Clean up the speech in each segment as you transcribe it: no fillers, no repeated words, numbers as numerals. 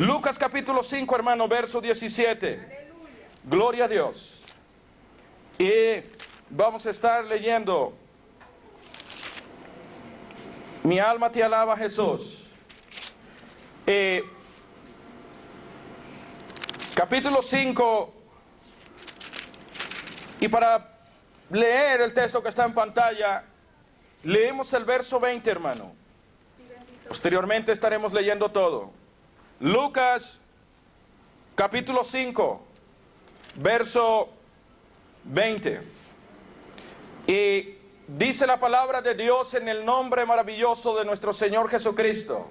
Lucas capítulo 5, hermano, verso 17. Gloria a Dios. Y vamos a estar leyendo. Mi alma te alaba, Jesús. Capítulo 5. Y para leer el texto que está en pantalla, leemos el verso 20, hermano. Posteriormente estaremos leyendo todo. Lucas capítulo 5, verso 20. Y dice la palabra de Dios en el nombre maravilloso de nuestro Señor Jesucristo.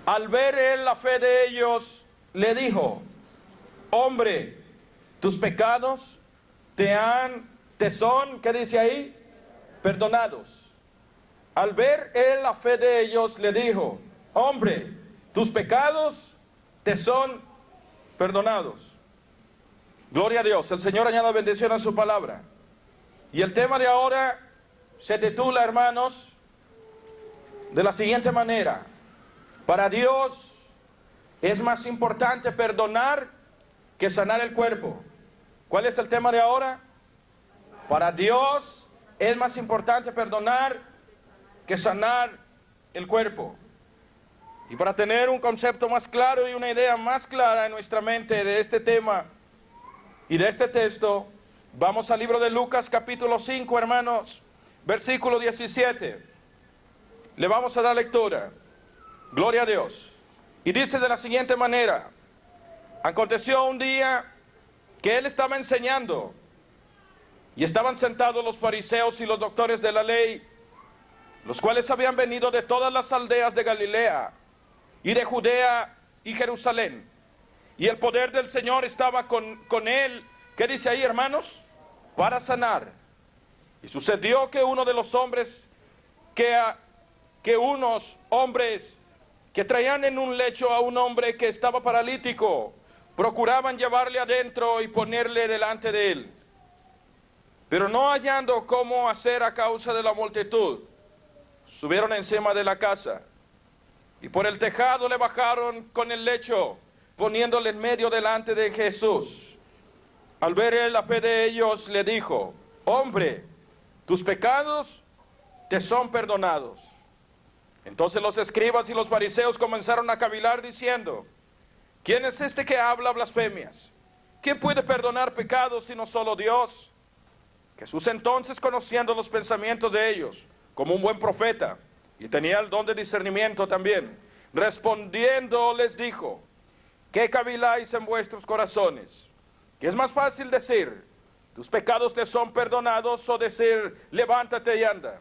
Al ver él la fe de ellos, le dijo: hombre, tus pecados te son, ¿qué dice ahí? Perdonados. Al ver él la fe de ellos, le dijo: hombre, tus pecados te son perdonados. Gloria a Dios. El Señor añada bendición a su palabra. Y el tema de ahora se titula, hermanos, de la siguiente manera: para Dios es más importante perdonar que sanar el cuerpo. ¿Cuál es el tema de ahora? Para Dios es más importante perdonar que sanar el cuerpo. Y para tener un concepto más claro y una idea más clara en nuestra mente de este tema y de este texto, vamos al libro de Lucas capítulo 5, hermanos, versículo 17. Le vamos a dar lectura. Gloria a Dios. Y dice de la siguiente manera: aconteció un día que él estaba enseñando, y estaban sentados los fariseos y los doctores de la ley, los cuales habían venido de todas las aldeas de Galilea y de Judea y Jerusalén. Y el poder del Señor estaba con él. ¿Qué dice ahí, hermanos? Para sanar. Y sucedió que uno de los hombres, que unos hombres que traían en un lecho a un hombre que estaba paralítico, procuraban llevarle adentro y ponerle delante de él. Pero no hallando cómo hacer a causa de la multitud, subieron encima de la casa y por el tejado le bajaron con el lecho, poniéndole en medio delante de Jesús. Al ver él la fe de ellos, le dijo: hombre, tus pecados te son perdonados. Entonces los escribas y los fariseos comenzaron a cavilar diciendo: ¿quién es este que habla blasfemias? ¿Quién puede perdonar pecados sino solo Dios? Jesús entonces, conociendo los pensamientos de ellos, como un buen profeta, y tenía el don de discernimiento también, respondiendo les dijo: ¿qué caviláis en vuestros corazones? ¿Qué es más fácil decir: tus pecados te son perdonados, o decir: levántate y anda?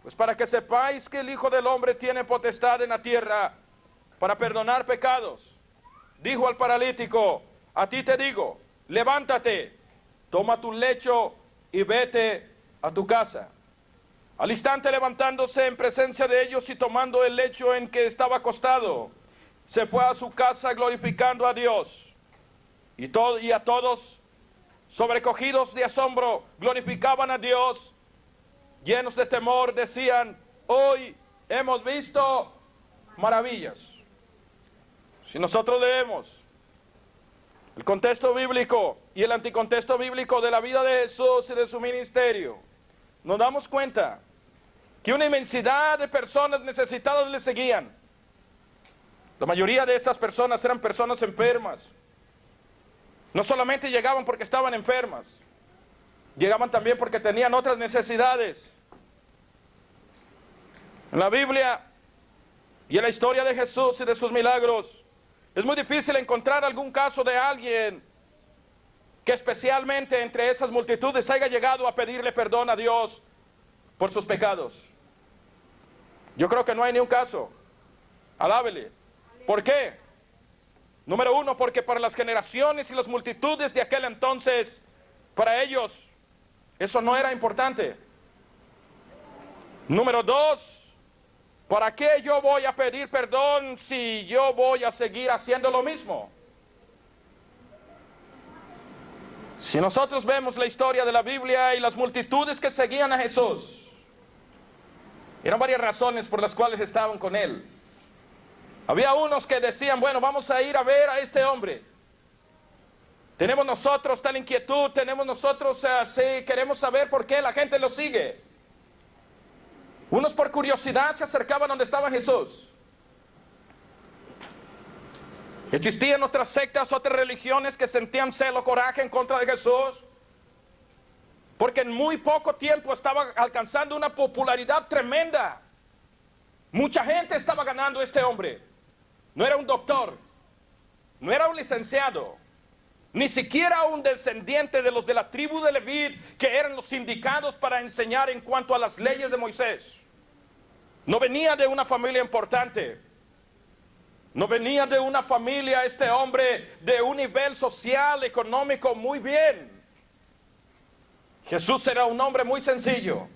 Pues para que sepáis que el Hijo del Hombre tiene potestad en la tierra para perdonar pecados. Dijo al paralítico: a ti te digo, levántate, toma tu lecho y vete a tu casa. Al instante, levantándose en presencia de ellos y tomando el lecho en que estaba acostado, se fue a su casa glorificando a Dios. Y a todos, sobrecogidos de asombro, glorificaban a Dios. Llenos de temor, decían: hoy hemos visto maravillas. Si nosotros leemos el contexto bíblico y el anticontexto bíblico de la vida de Jesús y de su ministerio, nos damos cuenta que una inmensidad de personas necesitadas le seguían. La mayoría de estas personas eran personas enfermas. No solamente llegaban porque estaban enfermas, llegaban también porque tenían otras necesidades. En la Biblia y en la historia de Jesús y de sus milagros, es muy difícil encontrar algún caso de alguien que especialmente entre esas multitudes haya llegado a pedirle perdón a Dios por sus pecados. Yo creo que no hay ni un caso. Alábele. ¿Por qué? Número uno, porque para las generaciones y las multitudes de aquel entonces, para ellos, eso no era importante. Número dos, ¿para qué yo voy a pedir perdón si yo voy a seguir haciendo lo mismo? Si nosotros vemos la historia de la Biblia y las multitudes que seguían a Jesús, eran varias razones por las cuales estaban con él. Había unos que decían, bueno, vamos a ir a ver a este hombre. Tenemos nosotros tal inquietud, tenemos nosotros así, queremos saber por qué la gente lo sigue. Unos por curiosidad se acercaban donde estaba Jesús. Existían otras sectas, otras religiones que sentían celo, coraje en contra de Jesús, porque en muy poco tiempo estaba alcanzando una popularidad tremenda. Mucha gente estaba ganando a este hombre. No era un doctor, no era un licenciado, ni siquiera un descendiente de los de la tribu de Leví, que eran los indicados para enseñar en cuanto a las leyes de Moisés. No venía de una familia importante. No venía de una familia, este hombre, de un nivel social, económico muy bien. Jesús era un hombre muy sencillo.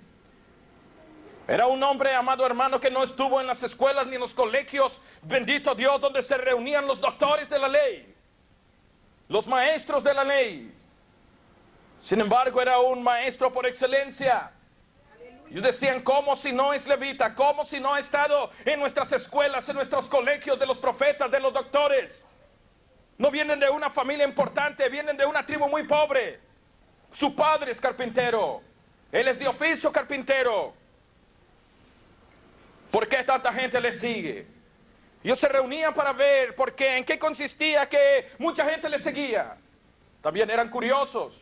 Era un hombre, amado hermano, que no estuvo en las escuelas ni en los colegios, bendito Dios, donde se reunían los doctores de la ley, los maestros de la ley. Sin embargo, era un maestro por excelencia. Ellos decían, ¿cómo si no es levita? ¿Cómo si no ha estado en nuestras escuelas, en nuestros colegios de los profetas, de los doctores? No vienen de una familia importante, vienen de una tribu muy pobre. Su padre es carpintero, él es de oficio carpintero. ¿Por qué tanta gente le sigue? Ellos se reunían para ver por qué, en qué consistía que mucha gente le seguía. También eran curiosos.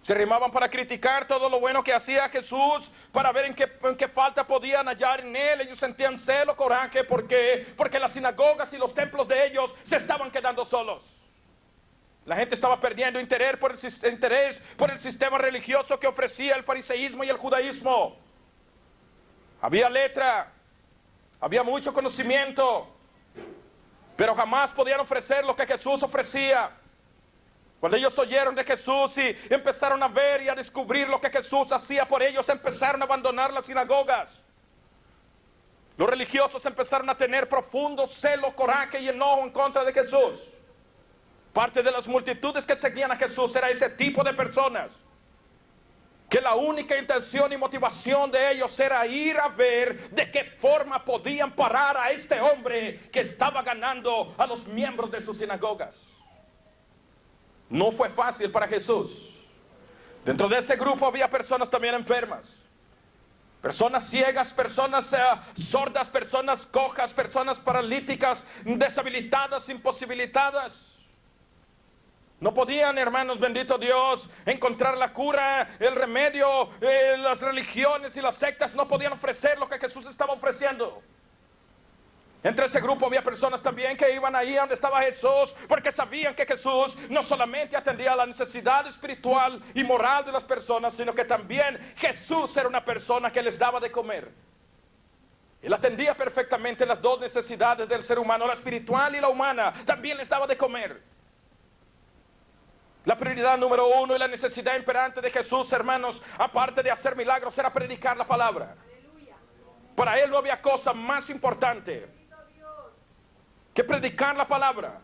Se arrimaban para criticar todo lo bueno que hacía Jesús, para ver en qué falta podían hallar en él. Ellos sentían celo, coraje, porque las sinagogas y los templos de ellos se estaban quedando solos. La gente estaba perdiendo interés por el sistema religioso que ofrecía el fariseísmo y el judaísmo. Había letra, había mucho conocimiento, pero jamás podían ofrecer lo que Jesús ofrecía. Cuando ellos oyeron de Jesús y empezaron a ver y a descubrir lo que Jesús hacía por ellos, empezaron a abandonar las sinagogas. Los religiosos empezaron a tener profundo celo, coraje y enojo en contra de Jesús. Parte de las multitudes que seguían a Jesús era ese tipo de personas, que la única intención y motivación de ellos era ir a ver de qué forma podían parar a este hombre que estaba ganando a los miembros de sus sinagogas. No fue fácil para Jesús. Dentro de ese grupo había personas también enfermas, personas ciegas, personas sordas, personas cojas, personas paralíticas, deshabilitadas, imposibilitadas. No podían, hermanos, bendito Dios, encontrar la cura, el remedio. Las religiones y las sectas no podían ofrecer lo que Jesús estaba ofreciendo. Entre ese grupo había personas también que iban ahí donde estaba Jesús, porque sabían que Jesús no solamente atendía la necesidad espiritual y moral de las personas, sino que también Jesús era una persona que les daba de comer. Él atendía perfectamente las dos necesidades del ser humano, la espiritual y la humana. También les daba de comer. La prioridad número uno y la necesidad imperante de Jesús, hermanos, aparte de hacer milagros, era predicar la palabra. Para él no había cosa más importante que predicar la palabra.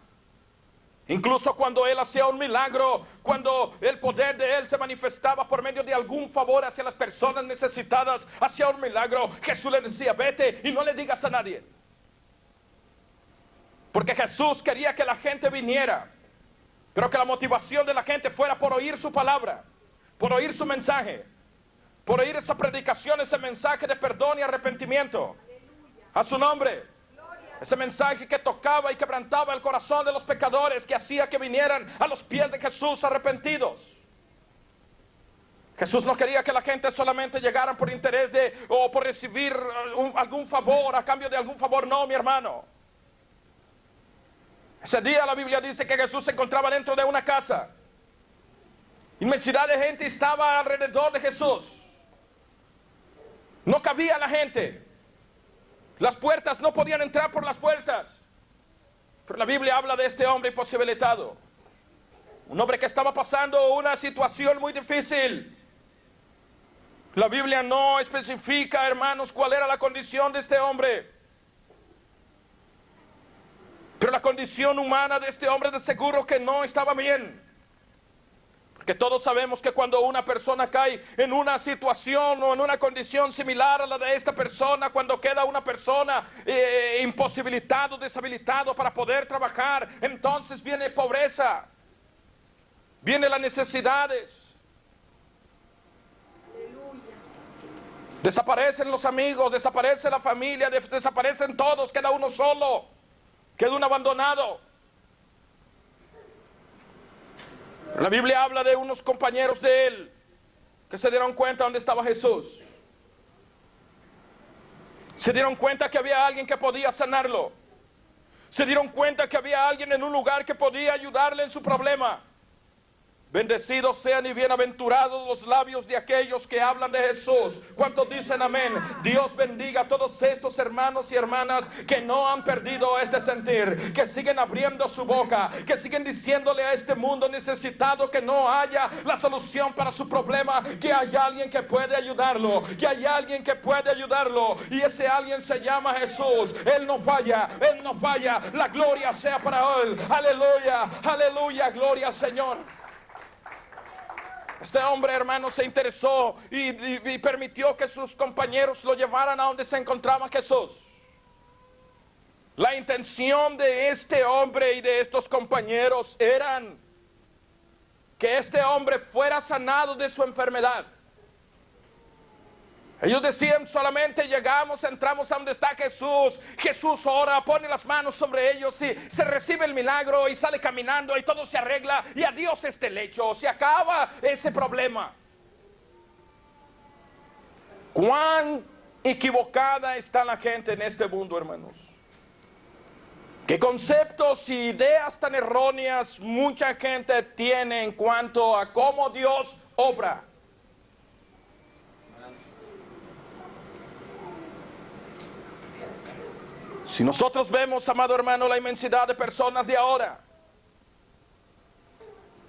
Incluso cuando él hacía un milagro, cuando el poder de él se manifestaba por medio de algún favor hacia las personas necesitadas, hacía un milagro, Jesús le decía, vete y no le digas a nadie. Porque Jesús quería que la gente viniera, pero que la motivación de la gente fuera por oír su palabra, por oír su mensaje, por oír esa predicación, ese mensaje de perdón y arrepentimiento. A su nombre. Ese mensaje que tocaba y quebrantaba el corazón de los pecadores, que hacía que vinieran a los pies de Jesús arrepentidos. Jesús no quería que la gente solamente llegara por interés o por recibir algún favor, a cambio de algún favor. No, mi hermano. Ese día la Biblia dice que Jesús se encontraba dentro de una casa. Inmensidad de gente estaba alrededor de Jesús. No cabía la gente. Las puertas no podían entrar por las puertas. Pero la Biblia habla de este hombre imposibilitado. Un hombre que estaba pasando una situación muy difícil. La Biblia no especifica, hermanos, cuál era la condición de este hombre. Pero la condición humana de este hombre de seguro que no estaba bien. Porque todos sabemos que cuando una persona cae en una situación o en una condición similar a la de esta persona, cuando queda una persona imposibilitado, deshabilitado para poder trabajar, entonces viene pobreza, vienen las necesidades. Desaparecen los amigos, desaparece la familia, desaparecen todos, queda uno solo, queda uno abandonado. La Biblia habla de unos compañeros de él que se dieron cuenta dónde estaba Jesús. Se dieron cuenta que había alguien que podía sanarlo. Se dieron cuenta que había alguien en un lugar que podía ayudarle en su problema. Bendecidos sean y bienaventurados los labios de aquellos que hablan de Jesús. ¿Cuántos dicen amén? Dios bendiga a todos estos hermanos y hermanas que no han perdido este sentir, que siguen abriendo su boca, que siguen diciéndole a este mundo necesitado que no haya la solución para su problema, que hay alguien que puede ayudarlo, que hay alguien que puede ayudarlo, y ese alguien se llama Jesús. Él no falla, Él no falla. La gloria sea para Él. Aleluya, aleluya, gloria al Señor. Este hombre, hermano, se interesó y permitió que sus compañeros lo llevaran a donde se encontraba Jesús. La intención de este hombre y de estos compañeros eran que este hombre fuera sanado de su enfermedad. Ellos decían: solamente llegamos, entramos a donde está Jesús. Jesús ora, pone las manos sobre ellos y se recibe el milagro y sale caminando y todo se arregla y adiós este lecho, se acaba ese problema. Cuán equivocada está la gente en este mundo, hermanos. Qué conceptos y ideas tan erróneas mucha gente tiene en cuanto a cómo Dios obra. Si nosotros vemos, amado hermano, la inmensidad de personas de ahora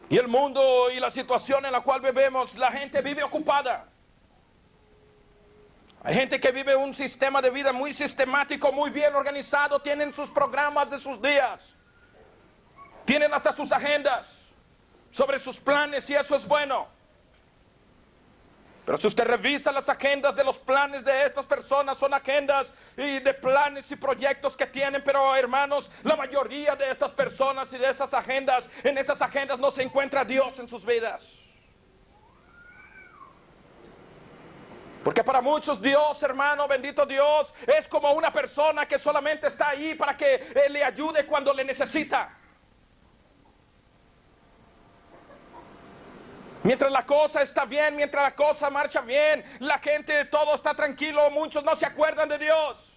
y el mundo y la situación en la cual vivimos, la gente vive ocupada. Hay gente que vive un sistema de vida muy sistemático, muy bien organizado, tienen sus programas de sus días, tienen hasta sus agendas sobre sus planes, y eso es bueno. Pero si usted revisa las agendas de los planes de estas personas, son agendas y de planes y proyectos que tienen. Pero hermanos, la mayoría de estas personas y de esas agendas, en esas agendas no se encuentra Dios en sus vidas. Porque para muchos Dios, hermano, bendito Dios, es como una persona que solamente está ahí para que Él le ayude cuando le necesita. Mientras la cosa está bien, mientras la cosa marcha bien, la gente, todo está tranquilo, muchos no se acuerdan de Dios.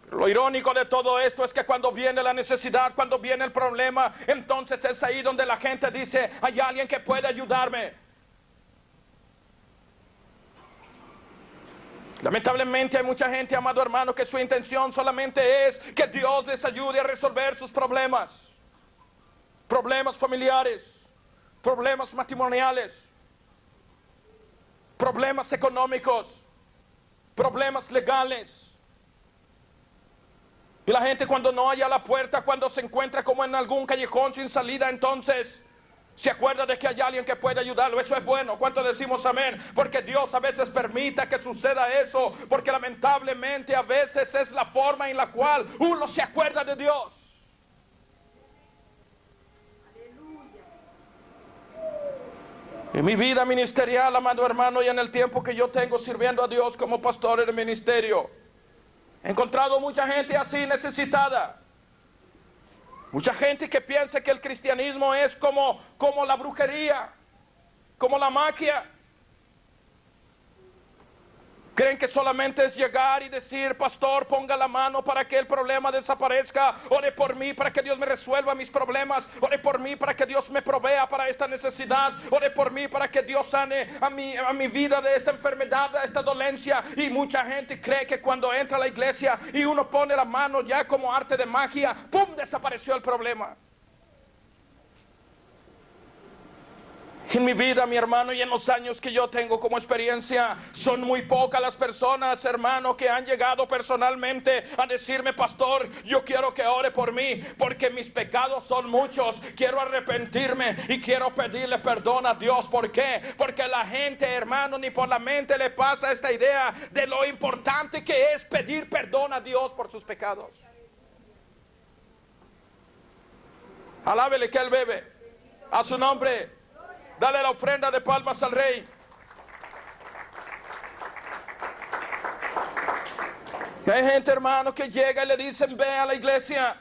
Pero lo irónico de todo esto es que cuando viene la necesidad, cuando viene el problema, entonces es ahí donde la gente dice: hay alguien que puede ayudarme. Lamentablemente hay mucha gente, amado hermano, que su intención solamente es que Dios les ayude a resolver sus problemas. Problemas familiares, problemas matrimoniales, problemas económicos, problemas legales. Y la gente, cuando no halla la puerta, cuando se encuentra como en algún callejón sin salida, entonces se acuerda de que hay alguien que puede ayudarlo. Eso es bueno. ¿Cuánto decimos amén? Porque Dios a veces permite que suceda eso, porque lamentablemente a veces es la forma en la cual uno se acuerda de Dios. En mi vida ministerial, amado hermano, y en el tiempo que yo tengo sirviendo a Dios como pastor en el ministerio, he encontrado mucha gente así necesitada. Mucha gente que piensa que el cristianismo es como la brujería, como la magia. Creen que solamente es llegar y decir: pastor, ponga la mano para que el problema desaparezca. Ore por mí para que Dios me resuelva mis problemas. Ore por mí para que Dios me provea para esta necesidad. Ore por mí para que Dios sane a mi vida de esta enfermedad, de esta dolencia. Y mucha gente cree que cuando entra a la iglesia y uno pone la mano ya como arte de magia, ¡pum!, desapareció el problema. En mi vida, mi hermano, y en los años que yo tengo como experiencia, son muy pocas las personas, hermano, que han llegado personalmente a decirme: pastor, yo quiero que ore por mí, porque mis pecados son muchos, quiero arrepentirme y quiero pedirle perdón a Dios. ¿Por qué? Porque la gente, hermano, ni por la mente le pasa esta idea de lo importante que es pedir perdón a Dios por sus pecados. Alábele que Él bebe, a su nombre. Dale la ofrenda de palmas al Rey. Hay gente, hermano, que llega y le dicen: ve a la iglesia.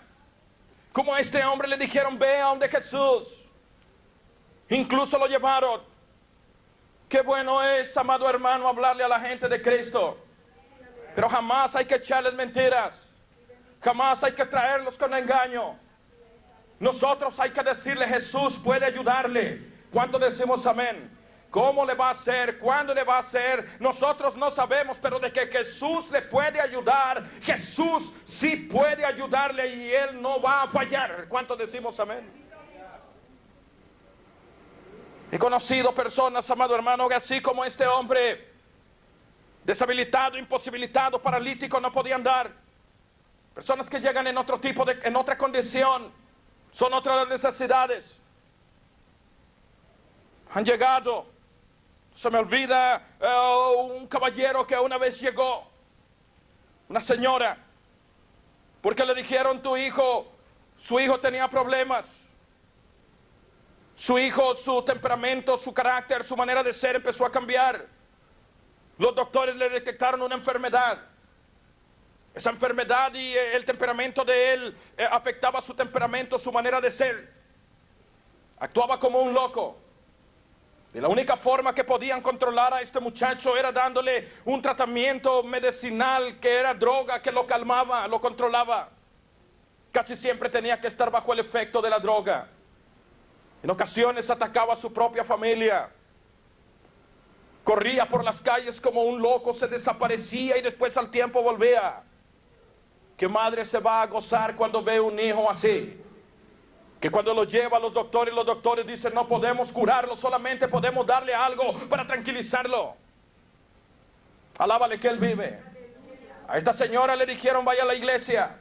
Como a este hombre le dijeron: ve a donde Jesús. Incluso lo llevaron. Qué bueno es, amado hermano, hablarle a la gente de Cristo. Pero jamás hay que echarles mentiras. Jamás hay que traerlos con engaño. Nosotros hay que decirle: Jesús puede ayudarle. ¿Cuánto decimos amén? ¿Cómo le va a hacer? ¿Cuándo le va a hacer? Nosotros no sabemos, pero de que Jesús le puede ayudar, Jesús sí puede ayudarle y Él no va a fallar. ¿Cuánto decimos amén? He conocido personas, amado hermano, que así como este hombre, deshabilitado, imposibilitado, paralítico, no podía andar. Personas que llegan en otro tipo en otra condición, son otras necesidades. Han llegado. Se me olvida un caballero que una vez llegó, una señora, porque le dijeron: su hijo tenía problemas. Su hijo, su temperamento, su carácter, su manera de ser empezó a cambiar. Los doctores le detectaron una enfermedad. Esa enfermedad y el temperamento de él afectaba su temperamento, su manera de ser. Actuaba como un loco. Y la única forma que podían controlar a este muchacho era dándole un tratamiento medicinal que era droga, que lo calmaba, lo controlaba. Casi siempre tenía que estar bajo el efecto de la droga. En ocasiones atacaba a su propia familia. Corría por las calles como un loco, se desaparecía y después al tiempo volvía. ¿Qué madre se va a gozar cuando ve un hijo así? Que cuando lo lleva a los doctores dicen: no podemos curarlo, solamente podemos darle algo para tranquilizarlo. Alábale que Él vive. A esta señora le dijeron: vaya a la iglesia.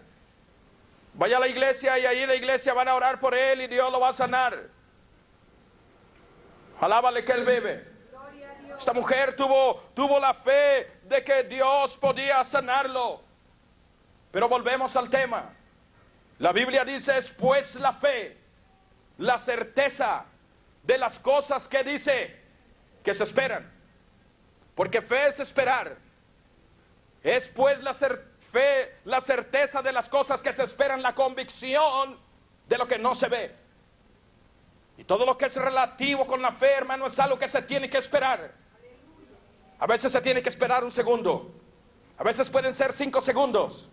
Vaya a la iglesia y ahí en la iglesia van a orar por él y Dios lo va a sanar. Alábale que Él vive. Esta mujer tuvo la fe de que Dios podía sanarlo. Pero volvemos al tema. La Biblia dice: es pues la fe, la certeza de las cosas que dice que se esperan. Porque fe es esperar. Es pues fe, la certeza de las cosas que se esperan, la convicción de lo que no se ve. Y todo lo que es relativo con la fe, hermano, es algo que se tiene que esperar. A veces se tiene que esperar un segundo. A veces pueden ser 5 segundos.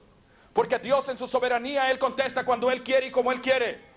Porque Dios en su soberanía, Él contesta cuando Él quiere y como Él quiere.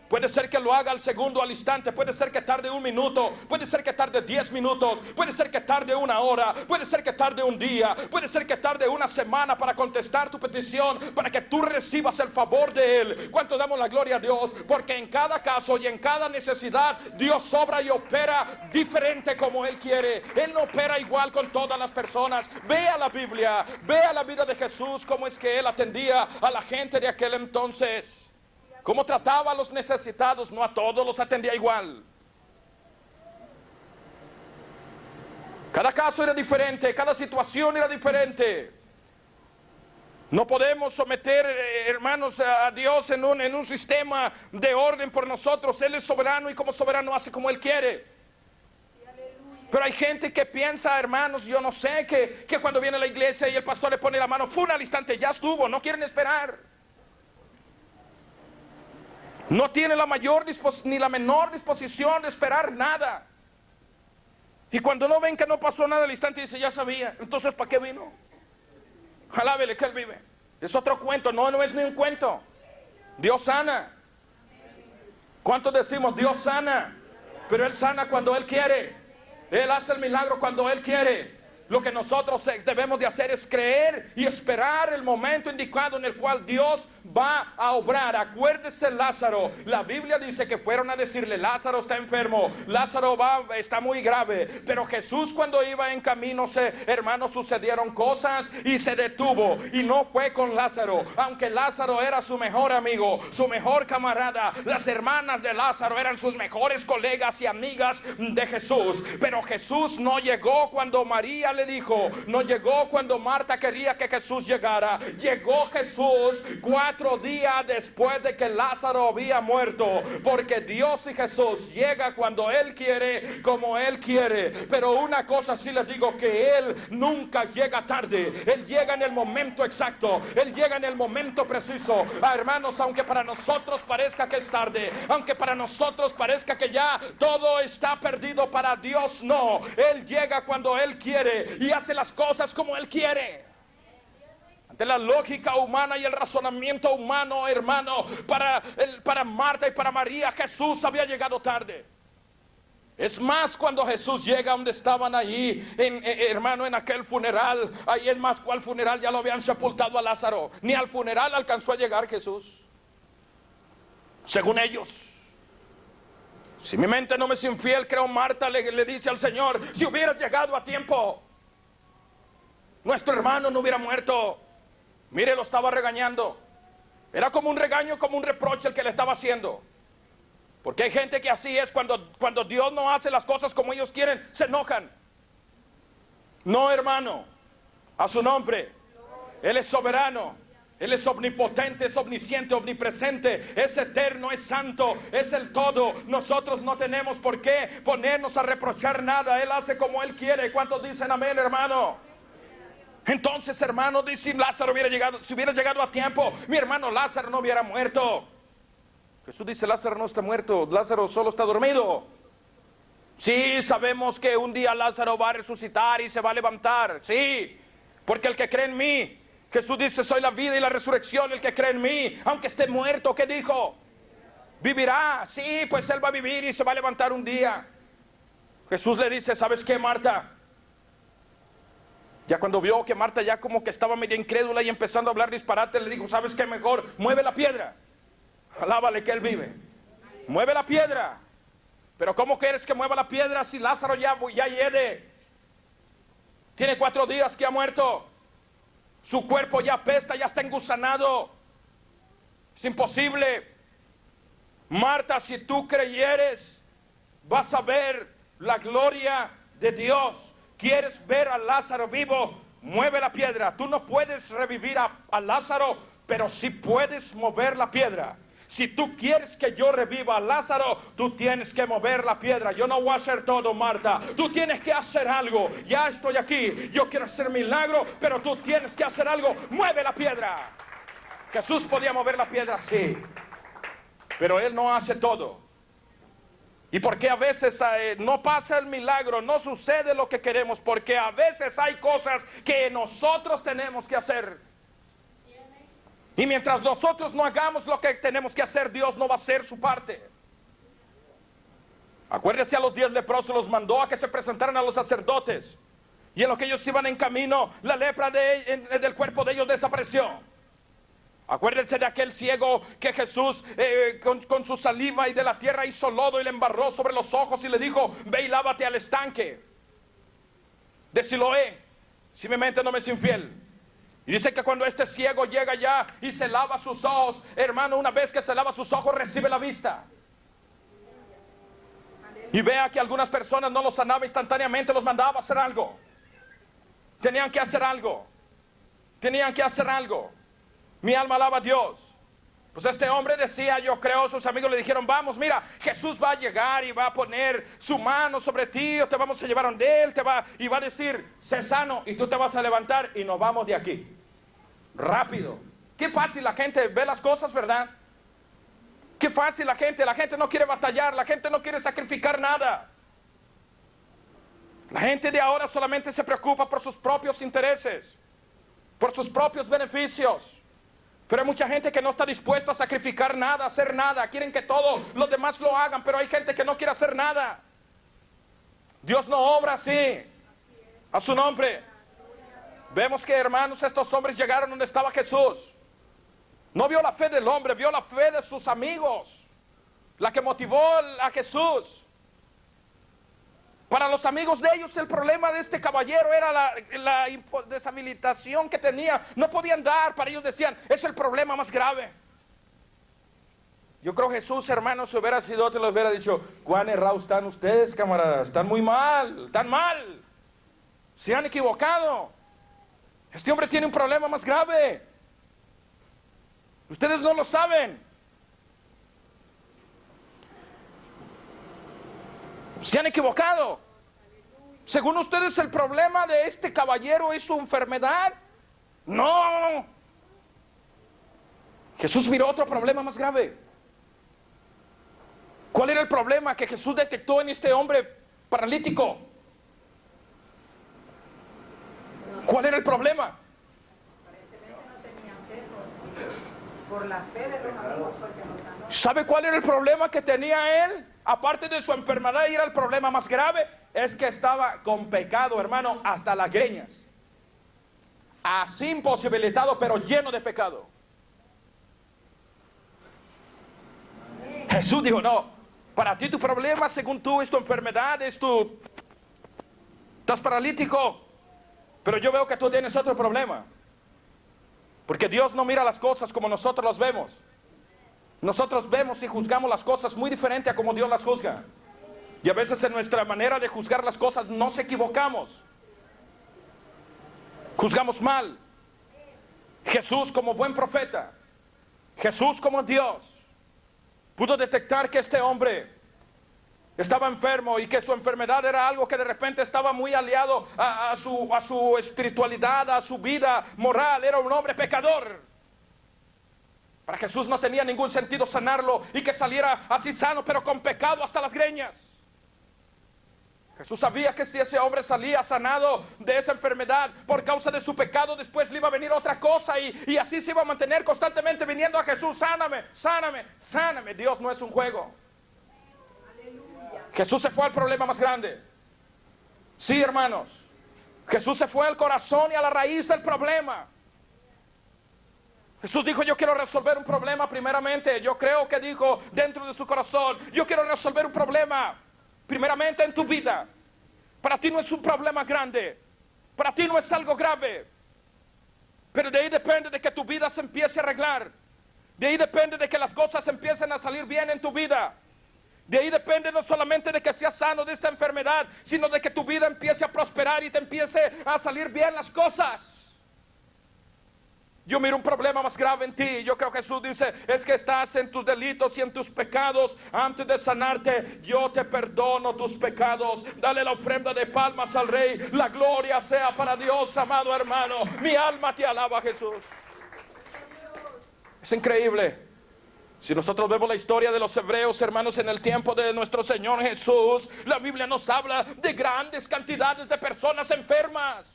Puede ser que lo haga al segundo, al instante. Puede ser que tarde 1 minuto. Puede ser que tarde 10 minutos. Puede ser que tarde 1 hora. Puede ser que tarde 1 día. Puede ser que tarde 1 semana para contestar tu petición, para que tú recibas el favor de Él. ¿Cuánto damos la gloria a Dios? Porque en cada caso y en cada necesidad, Dios obra y opera diferente como Él quiere. Él no opera igual con todas las personas. Vea la Biblia, vea la vida de Jesús, cómo es que Él atendía a la gente de aquel entonces. Cómo trataba a los necesitados, no a todos los atendía igual. Cada caso era diferente, cada situación era diferente. No podemos someter, hermanos, a Dios en un sistema de orden por nosotros. Él es soberano y como soberano hace como Él quiere. Pero hay gente que piensa, hermanos, yo no sé, que cuando viene a la iglesia y el pastor le pone la mano, fue al instante, ya estuvo, no quieren esperar. No tiene la mayor ni la menor disposición de esperar nada. Y cuando no ven que no pasó nada al instante, dice: ya sabía, entonces ¿para qué vino? Alábele que Él vive. Es otro cuento, no es ni un cuento. Dios sana. ¿Cuántos decimos Dios sana? Pero Él sana cuando Él quiere. Él hace el milagro cuando Él quiere. Lo que nosotros debemos de hacer es creer y esperar el momento indicado en el cual Dios va a obrar. Acuérdese Lázaro. La Biblia dice que fueron a decirle, Lázaro está enfermo, Lázaro está muy grave. Pero Jesús cuando iba en camino, hermanos, sucedieron cosas y se detuvo. Y no fue con Lázaro, aunque Lázaro era su mejor amigo, su mejor camarada. Las hermanas de Lázaro eran sus mejores colegas y amigas de Jesús. Pero Jesús no llegó cuando María le dijo, no llegó cuando Marta quería que Jesús llegara. Llegó Jesús 4 días después de que Lázaro había muerto, porque Dios y Jesús llega cuando Él quiere, como Él quiere. Pero una cosa sí les digo, que Él nunca llega tarde. Él llega en el momento exacto, Él llega en el momento preciso. Hermanos, aunque para nosotros parezca que es tarde, aunque para nosotros parezca que ya todo está perdido, para Dios no. Él llega cuando Él quiere y hace las cosas como Él quiere. Ante la lógica humana y el razonamiento humano, hermano, para Marta y para María, Jesús había llegado tarde. Es más, cuando Jesús llega donde estaban allí, hermano, en aquel funeral, ahí es más, ¿cuál funeral? Ya lo habían sepultado a Lázaro. Ni al funeral alcanzó a llegar Jesús, según ellos. Si mi mente no me es infiel, creo Marta le dice al Señor, si hubieras llegado a tiempo, nuestro hermano no hubiera muerto. Mire, lo estaba regañando. Era como un regaño, como un reproche el que le estaba haciendo. Porque hay gente que así es, cuando Dios no hace las cosas como ellos quieren, se enojan. No, hermano, a su nombre. Él es soberano, Él es omnipotente, es omnisciente, omnipresente, es eterno, es santo, es el todo. Nosotros no tenemos por qué ponernos a reprochar nada. Él hace como Él quiere. ¿Cuántos dicen amén, hermano? Entonces, hermano, dice, Lázaro si hubiera llegado a tiempo, mi hermano Lázaro no hubiera muerto. Jesús dice, Lázaro no está muerto, Lázaro solo está dormido. Sí, sabemos que un día Lázaro va a resucitar y se va a levantar. Sí, porque el que cree en mí, Jesús dice, soy la vida y la resurrección. El que cree en mí, aunque esté muerto, ¿qué dijo? Vivirá. Sí, pues él va a vivir y se va a levantar un día. Jesús le dice, ¿sabes qué, Marta? Ya cuando vio que Marta ya como que estaba medio incrédula y empezando a hablar disparate, le dijo, ¿sabes qué? Mejor mueve la piedra. Alábale que Él vive. Mueve la piedra. Pero ¿cómo quieres que mueva la piedra si Lázaro ya hiede? Tiene 4 días que ha muerto. Su cuerpo ya apesta, ya está engusanado. Es imposible. Marta, si tú creyeres, vas a ver la gloria de Dios. ¿Quieres ver a Lázaro vivo? Mueve la piedra. Tú no puedes revivir a Lázaro, pero sí puedes mover la piedra. Si tú quieres que yo reviva a Lázaro, tú tienes que mover la piedra. Yo no voy a hacer todo, Marta. Tú tienes que hacer algo. Ya estoy aquí. Yo quiero hacer milagro, pero tú tienes que hacer algo. Mueve la piedra. Jesús podía mover la piedra, sí, pero Él no hace todo. ¿Y por qué a veces no pasa el milagro? No sucede lo que queremos, porque a veces hay cosas que nosotros tenemos que hacer. Y mientras nosotros no hagamos lo que tenemos que hacer, Dios no va a hacer su parte. Acuérdense, a los 10 leprosos los mandó a que se presentaran a los sacerdotes. Y en lo que ellos iban en camino, la lepra del cuerpo de ellos desapareció. Acuérdense de aquel ciego que Jesús con su saliva y de la tierra hizo lodo y le embarró sobre los ojos y le dijo, ve y lávate al estanque de Siloé, si mi mente no me es infiel. Y dice que cuando este ciego llega ya y se lava sus ojos, hermano, una vez que se lava sus ojos, recibe la vista. Y vea que algunas personas no los sanaba instantáneamente, los mandaba a hacer algo. Tenían que hacer algo. Tenían que hacer algo. Mi alma alaba a Dios. Pues este hombre decía, yo creo, sus amigos le dijeron, vamos, mira, Jesús va a llegar y va a poner su mano sobre ti, o te vamos a llevar donde Él, y va a decir, sé sano, y tú te vas a levantar y nos vamos de aquí. Rápido. Qué fácil la gente ve las cosas, ¿verdad? Qué fácil la gente no quiere batallar, la gente no quiere sacrificar nada. La gente de ahora solamente se preocupa por sus propios intereses, por sus propios beneficios. Pero hay mucha gente que no está dispuesta a sacrificar nada, a hacer nada. Quieren que todos los demás lo hagan, pero hay gente que no quiere hacer nada. Dios no obra así. A su nombre. Vemos que, hermanos, estos hombres llegaron donde estaba Jesús. No vio la fe del hombre, vio la fe de sus amigos, la que motivó a Jesús. Para los amigos de ellos el problema de este caballero era la deshabilitación que tenía. No podía andar. Para ellos decían, es el problema más grave. Yo creo que Jesús, hermanos, si hubiera sido otro, les hubiera dicho, cuán errados están ustedes, camaradas, están muy mal, están mal, se han equivocado. Este hombre tiene un problema más grave. Ustedes no lo saben. Se han equivocado. Según ustedes, el problema de este caballero es su enfermedad. No. Jesús miró otro problema más grave. ¿Cuál era el problema que Jesús detectó en este hombre paralítico? ¿Cuál era el problema? Aparentemente no tenían fe por la fe de los amigos, porque no sanó. ¿Sabe cuál era el problema que tenía él? Aparte de su enfermedad, y era el problema más grave, es que estaba con pecado, hermano, hasta las greñas. Así imposibilitado, pero lleno de pecado. Jesús dijo, no, para ti tu problema, según tú, es tu enfermedad, estás paralítico, pero yo veo que tú tienes otro problema. Porque Dios no mira las cosas como nosotros las vemos. Nosotros vemos y juzgamos las cosas muy diferente a como Dios las juzga. Y a veces en nuestra manera de juzgar las cosas nos equivocamos. Juzgamos mal. Jesús como buen profeta, Jesús como Dios, pudo detectar que este hombre estaba enfermo y que su enfermedad era algo que de repente estaba muy aliado a su espiritualidad, a su vida moral. Era un hombre pecador. Para Jesús no tenía ningún sentido sanarlo y que saliera así sano, pero con pecado hasta las greñas. Jesús sabía que si ese hombre salía sanado de esa enfermedad por causa de su pecado, después le iba a venir otra cosa y así se iba a mantener constantemente viniendo a Jesús. Sáname, sáname, sáname. Dios no es un juego. Jesús se fue al problema más grande. Sí, hermanos, Jesús se fue al corazón y a la raíz del problema. Jesús dijo, yo quiero resolver un problema primeramente. Yo creo que dijo dentro de su corazón, yo quiero resolver un problema primeramente en tu vida. Para ti no es un problema grande, para ti no es algo grave, pero de ahí depende de que tu vida se empiece a arreglar. De ahí depende de que las cosas empiecen a salir bien en tu vida. De ahí depende no solamente de que seas sano de esta enfermedad, sino de que tu vida empiece a prosperar y te empiece a salir bien las cosas. Yo miro un problema más grave en ti. Yo creo que Jesús dice, es que estás en tus delitos y en tus pecados. Antes de sanarte, yo te perdono tus pecados. Dale la ofrenda de palmas al Rey. La gloria sea para Dios, amado hermano. Mi alma te alaba, Jesús. Es increíble. Si nosotros vemos la historia de los hebreos, hermanos, en el tiempo de nuestro Señor Jesús, la Biblia nos habla de grandes cantidades de personas enfermas.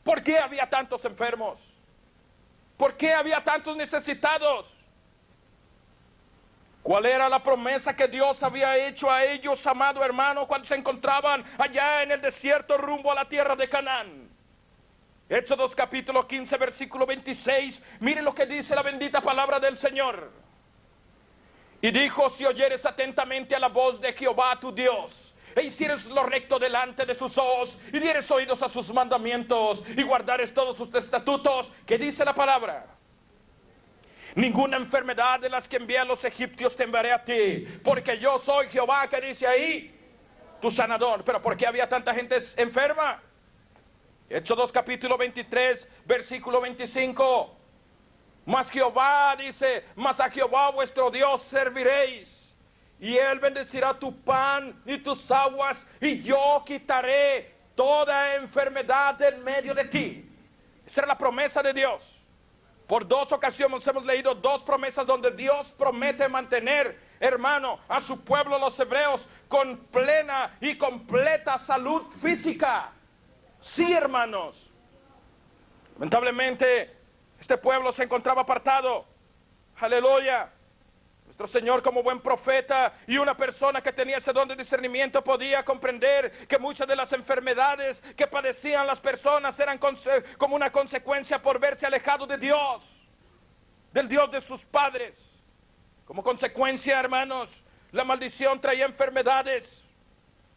¿Por qué había tantos enfermos? ¿Por qué había tantos necesitados? ¿Cuál era la promesa que Dios había hecho a ellos, amado hermano, cuando se encontraban allá en el desierto rumbo a la tierra de Canaán? Éxodo capítulo 15, versículo 26. Mire lo que dice la bendita palabra del Señor. Y dijo, si oyeres atentamente a la voz de Jehová tu Dios, e hicieres lo recto delante de sus ojos, y dieres oídos a sus mandamientos, y guardares todos sus estatutos, ¿qué dice la palabra? Ninguna enfermedad de las que envié a los egipcios te enviaré a ti, porque yo soy Jehová, que dice ahí, tu sanador. Pero ¿por qué había tanta gente enferma? Éxodo capítulo 23, versículo 25. Mas Jehová dice, mas a Jehová vuestro Dios serviréis, y Él bendecirá tu pan y tus aguas, y yo quitaré toda enfermedad del medio de ti. Esa era la promesa de Dios. Por dos ocasiones hemos leído dos promesas donde Dios promete mantener, hermano, a su pueblo, los hebreos, con plena y completa salud física. Sí, hermanos. Lamentablemente, este pueblo se encontraba apartado. Aleluya. Nuestro Señor, como buen profeta y una persona que tenía ese don de discernimiento, podía comprender que muchas de las enfermedades que padecían las personas eran como una consecuencia por verse alejados de Dios. del Dios de sus padres. Como consecuencia, hermanos, la maldición traía enfermedades.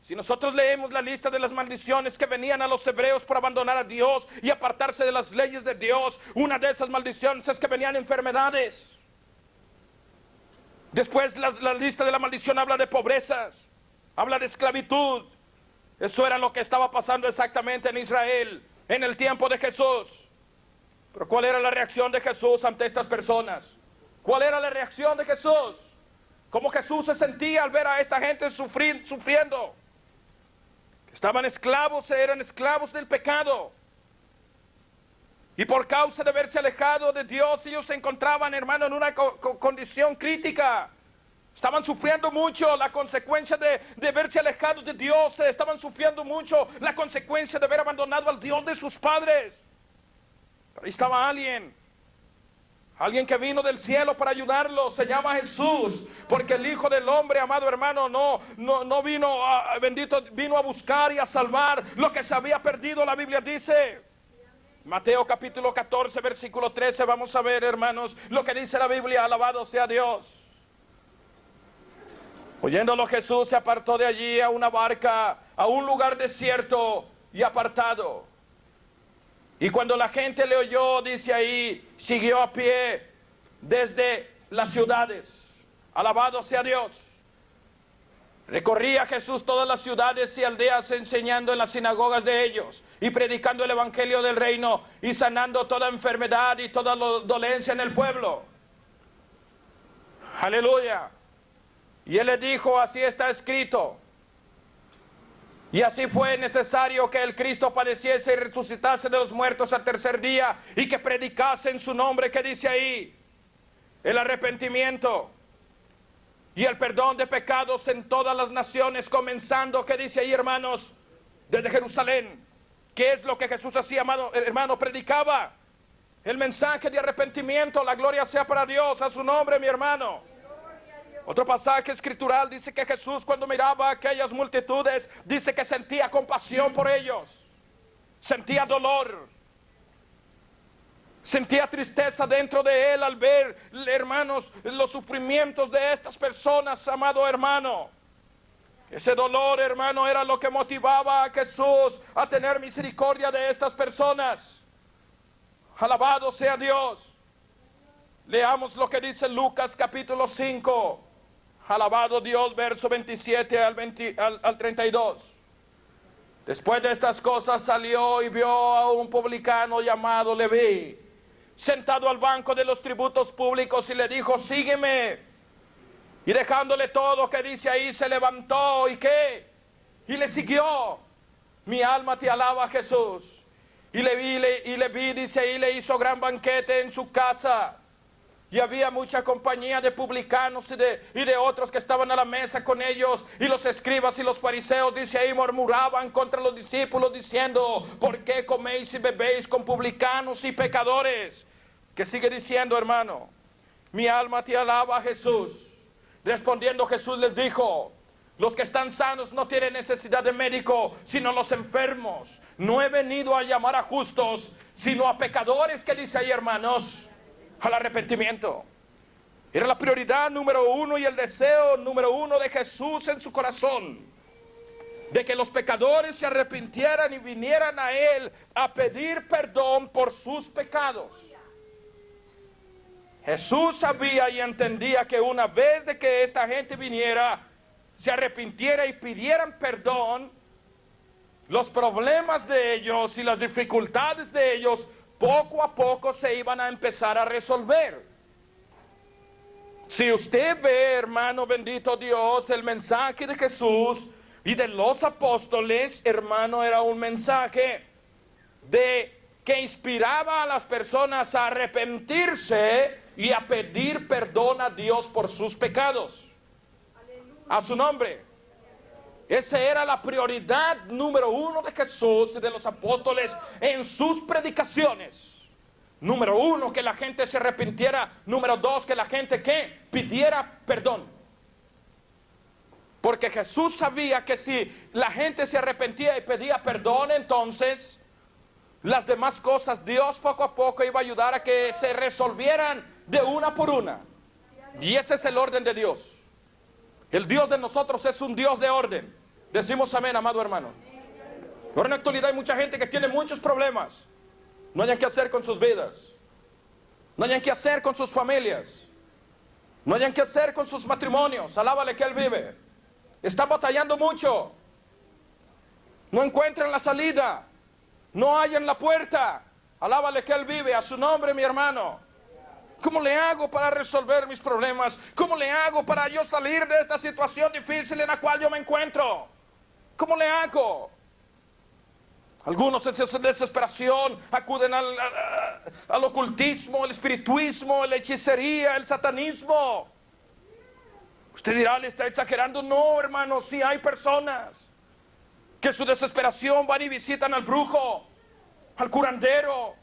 Si nosotros leemos la lista de las maldiciones que venían a los hebreos por abandonar a Dios y apartarse de las leyes de Dios, una de esas maldiciones es que venían enfermedades. Después la lista de la maldición habla de pobrezas, habla de esclavitud. Eso era lo que estaba pasando exactamente en Israel en el tiempo de Jesús. Pero ¿cuál era la reacción de Jesús ante estas personas? ¿Cuál era la reacción de Jesús? ¿Cómo Jesús se sentía al ver a esta gente sufriendo? Estaban esclavos, eran esclavos del pecado. Y por causa de haberse alejado de Dios, ellos se encontraban, hermano, en una condición crítica. Estaban sufriendo mucho la consecuencia de verse alejados de Dios. Estaban sufriendo mucho la consecuencia de haber abandonado al Dios de sus padres. Pero ahí estaba alguien que vino del cielo para ayudarlos. Se llama Jesús, porque el Hijo del Hombre, amado hermano, no vino vino a buscar y a salvar lo que se había perdido. La Biblia dice, Mateo capítulo 14 versículo 13, vamos a ver, hermanos, lo que dice la Biblia. Alabado sea Dios. Oyéndolo, Jesús se apartó de allí a una barca, a un lugar desierto y apartado. Y cuando la gente le oyó, dice ahí, siguió a pie desde las ciudades. Alabado sea Dios. Recorría Jesús todas las ciudades y aldeas, enseñando en las sinagogas de ellos y predicando el evangelio del reino y sanando toda enfermedad y toda dolencia en el pueblo. Aleluya. Y él le dijo, así está escrito. Y así fue necesario que el Cristo padeciese y resucitase de los muertos al tercer día, y que predicase en su nombre, que dice ahí, el arrepentimiento y el perdón de pecados en todas las naciones, comenzando, que dice ahí, hermanos, desde Jerusalén. ¿Qué es lo que Jesús hacía, amado hermano? Predicaba el mensaje de arrepentimiento. La gloria sea para Dios, a su nombre, mi hermano. Otro pasaje escritural dice que Jesús, cuando miraba a aquellas multitudes, dice que sentía compasión por ellos, sentía dolor, sentía tristeza dentro de él al ver, hermanos, los sufrimientos de estas personas, amado hermano. Ese dolor, hermano, era lo que motivaba a Jesús a tener misericordia de estas personas. Alabado sea Dios. Leamos lo que dice Lucas capítulo 5. Alabado Dios, verso 27 al 32. Después de estas cosas salió y vio a un publicano llamado Leví, sentado al banco de los tributos públicos, y le dijo, sígueme. Y dejándole todo, que dice ahí, se levantó y ¿qué? Y le siguió. Mi alma te alaba, Jesús. Y Leví, dice ahí, le hizo gran banquete en su casa. Y había mucha compañía de publicanos y de otros que estaban a la mesa con ellos. Y los escribas y los fariseos, dice ahí, murmuraban contra los discípulos diciendo, ¿por qué coméis y bebéis con publicanos y pecadores? Que sigue diciendo, hermano, mi alma te alaba, Jesús. Respondiendo Jesús les dijo, los que están sanos no tienen necesidad de médico, sino los enfermos. No he venido a llamar a justos, sino a pecadores, que dice ahí, hermanos, al arrepentimiento. Era la prioridad número uno y el deseo número uno de Jesús en su corazón, de que los pecadores se arrepintieran y vinieran a Él a pedir perdón por sus pecados. Jesús sabía y entendía que una vez de que esta gente viniera, se arrepintiera y pidieran perdón, los problemas de ellos y las dificultades de ellos poco a poco se iban a empezar a resolver. Si usted ve, hermano, bendito Dios, el mensaje de Jesús y de los apóstoles, hermano, era un mensaje que inspiraba a las personas a arrepentirse y a pedir perdón a Dios por sus pecados. A su nombre. Esa era la prioridad número uno de Jesús y de los apóstoles en sus predicaciones. Número uno, que la gente se arrepintiera. Número dos, que la gente ¿qué? Pidiera perdón. Porque Jesús sabía que si la gente se arrepentía y pedía perdón, entonces las demás cosas Dios poco a poco iba a ayudar a que se resolvieran de una por una. Y ese es el orden de Dios. El Dios de nosotros es un Dios de orden. Decimos amén, amado hermano. Ahora en la actualidad hay mucha gente que tiene muchos problemas. No hayan qué hacer con sus vidas. No hayan qué hacer con sus familias. No hayan qué hacer con sus matrimonios. Alábale que Él vive. Están batallando mucho. No encuentran la salida. No hallan la puerta. Alábale que Él vive. A su nombre, mi hermano. ¿Cómo le hago para resolver mis problemas? ¿Cómo le hago para yo salir de esta situación difícil en la cual yo me encuentro? ¿Cómo le hago? Algunos en su desesperación acuden al ocultismo, el espiritismo, la hechicería, el satanismo. Usted dirá, ¿le está exagerando? No, hermano, sí hay personas que en su desesperación van y visitan al brujo, al curandero,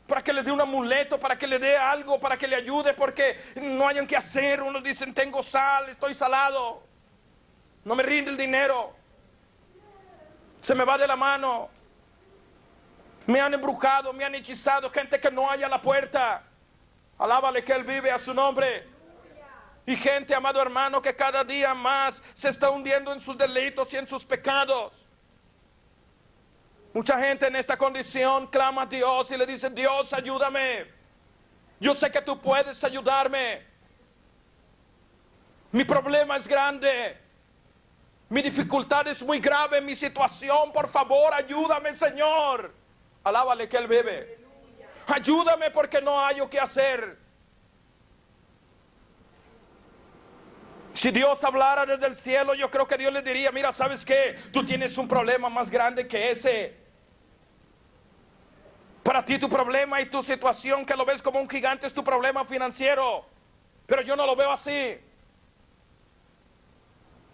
para que le dé un amuleto, para que le dé algo, para que le ayude, porque no hayan qué hacer. Unos dicen, tengo sal, estoy salado, no me rinde el dinero, se me va de la mano, me han embrujado, me han hechizado, gente que no halla la puerta. Alábale que Él vive, a su nombre. Y gente, amado hermano, que cada día más se está hundiendo en sus delitos y en sus pecados. Mucha gente en esta condición clama a Dios y le dice, Dios, ayúdame. Yo sé que tú puedes ayudarme. Mi problema es grande. Mi dificultad es muy grave. Mi situación, por favor, ayúdame, Señor. Alábale que Él vive. Ayúdame porque no hallo qué hacer. Si Dios hablara desde el cielo, yo creo que Dios le diría, mira, ¿sabes qué? Tú tienes un problema más grande que ese. Para ti tu problema y tu situación, que lo ves como un gigante, es tu problema financiero. Pero yo no lo veo así.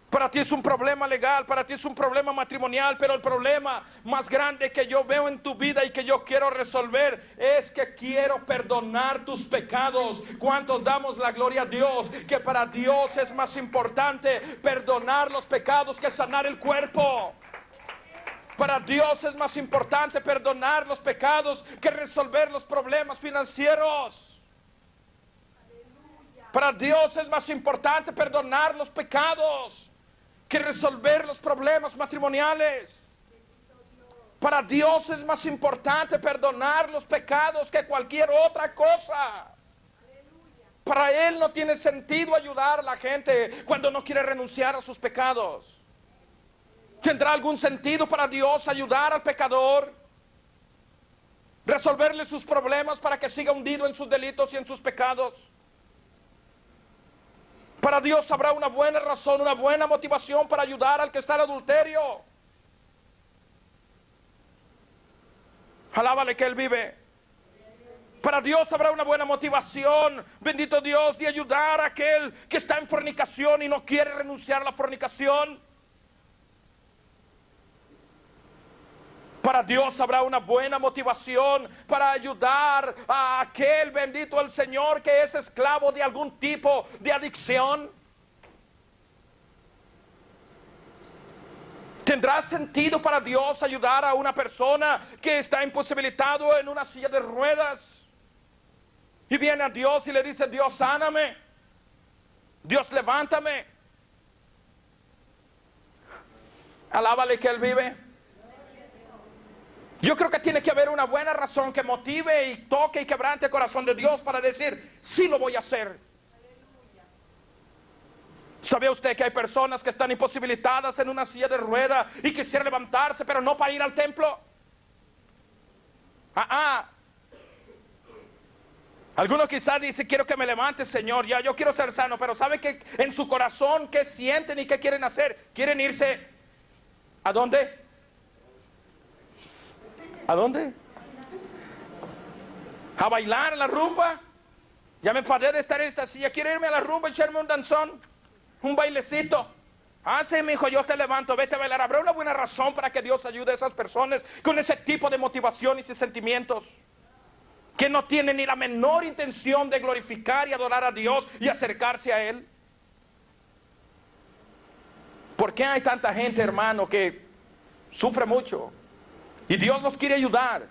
Para ti es un problema legal, para ti es un problema matrimonial, pero el problema más grande que yo veo en tu vida y que yo quiero resolver es que quiero perdonar tus pecados. ¿Cuántos damos la gloria a Dios? Que para Dios es más importante perdonar los pecados que sanar el cuerpo. Para Dios es más importante perdonar los pecados que resolver los problemas financieros. Para Dios es más importante perdonar los pecados que resolver los problemas matrimoniales. Para Dios es más importante perdonar los pecados que cualquier otra cosa. Para Él no tiene sentido ayudar a la gente cuando no quiere renunciar a sus pecados. ¿Tendrá algún sentido para Dios ayudar al pecador? ¿Resolverle sus problemas para que siga hundido en sus delitos y en sus pecados? Para Dios habrá una buena razón, una buena motivación para ayudar al que está en adulterio. Alábale que Él vive. Para Dios habrá una buena motivación, bendito Dios, de ayudar a aquel que está en fornicación y no quiere renunciar a la fornicación. Para Dios habrá una buena motivación para ayudar a aquel, bendito el Señor, que es esclavo de algún tipo de adicción. ¿Tendrá sentido para Dios ayudar a una persona que está imposibilitado en una silla de ruedas? Y viene a Dios y le dice, Dios, sáname. Dios, levántame. Alábale que Él vive. Yo creo que tiene que haber una buena razón que motive y toque y quebrante el corazón de Dios para decir, sí lo voy a hacer. ¿Sabe usted que hay personas que están imposibilitadas en una silla de rueda y quisieran levantarse, pero no para ir al templo? Algunos quizás dicen, quiero que me levante, Señor, ya yo quiero ser sano, pero ¿sabe que en su corazón qué sienten y qué quieren hacer? Quieren irse, ¿a dónde? ¿A dónde? ¿A bailar a la rumba? Ya me enfadé de estar en esta silla. Quiero irme a la rumba, echarme un danzón, un bailecito. Sí, mi hijo, yo te levanto, vete a bailar. Habrá una buena razón para que Dios ayude a esas personas con ese tipo de motivaciones y sentimientos, que no tienen ni la menor intención de glorificar y adorar a Dios y acercarse a Él. ¿Por qué hay tanta gente, hermano, que sufre mucho? Y Dios los quiere ayudar.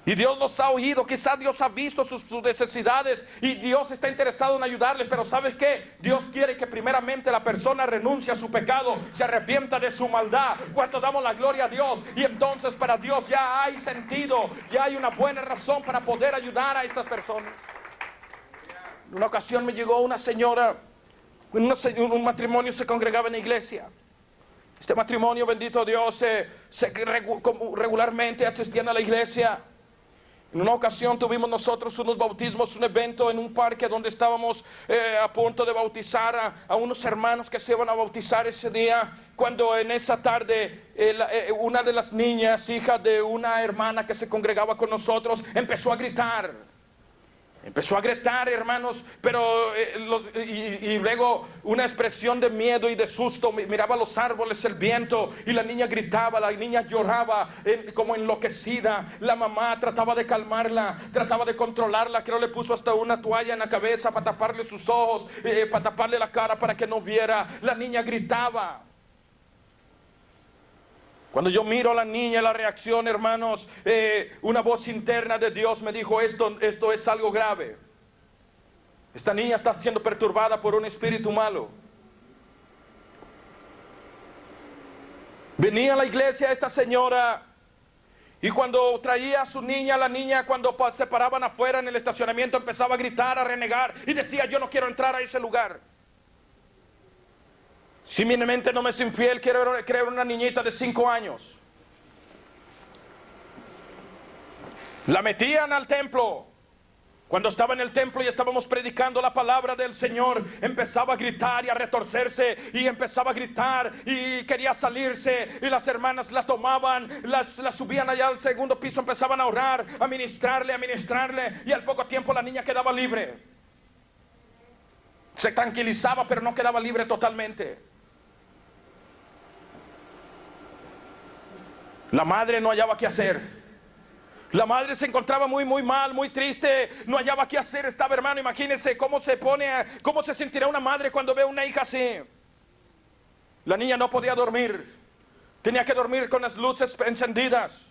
Y Dios los ha oído, quizás Dios ha visto sus necesidades y Dios está interesado en ayudarles. Pero ¿sabes qué? Dios quiere que primeramente la persona renuncie a su pecado, se arrepienta de su maldad. Cuando damos la gloria a Dios, y entonces para Dios ya hay sentido, ya hay una buena razón para poder ayudar a estas personas. En una ocasión me llegó una señora, un matrimonio se congregaba en la iglesia. Este matrimonio, bendito Dios, regularmente asistían a la iglesia. En una ocasión tuvimos nosotros unos bautismos, un evento en un parque donde estábamos a punto de bautizar a unos hermanos que se iban a bautizar ese día. Cuando en esa tarde una de las niñas, hija de una hermana que se congregaba con nosotros, empezó a gritar. Empezó a gritar, hermanos, pero y luego una expresión de miedo y de susto. Miraba los árboles, el viento, y la niña gritaba, la niña lloraba como enloquecida. La mamá trataba de calmarla, trataba de controlarla. Creo le puso hasta una toalla en la cabeza para taparle sus ojos, para taparle la cara para que no viera. La niña gritaba. Cuando yo miro a la niña, la reacción, hermanos, una voz interna de Dios me dijo, esto es algo grave. Esta niña está siendo perturbada por un espíritu malo. Venía a la iglesia esta señora y cuando traía a su niña, la niña cuando se paraban afuera en el estacionamiento empezaba a gritar, a renegar y decía, yo no quiero entrar a ese lugar. Si mi mente no me es infiel, quiero crear una niñita de 5 años. La metían al templo. Cuando estaba en el templo y estábamos predicando la palabra del Señor, empezaba a gritar y a retorcerse y empezaba a gritar y quería salirse, y las hermanas la tomaban, la subían allá al segundo piso, empezaban a orar, a ministrarle, y al poco tiempo la niña quedaba libre. Se tranquilizaba, pero no quedaba libre totalmente. La madre no hallaba qué hacer. La madre se encontraba muy mal, muy triste. No hallaba qué hacer. Estaba, hermano, imagínense cómo se sentirá una madre cuando ve a una hija así. La niña no podía dormir. Tenía que dormir con las luces encendidas.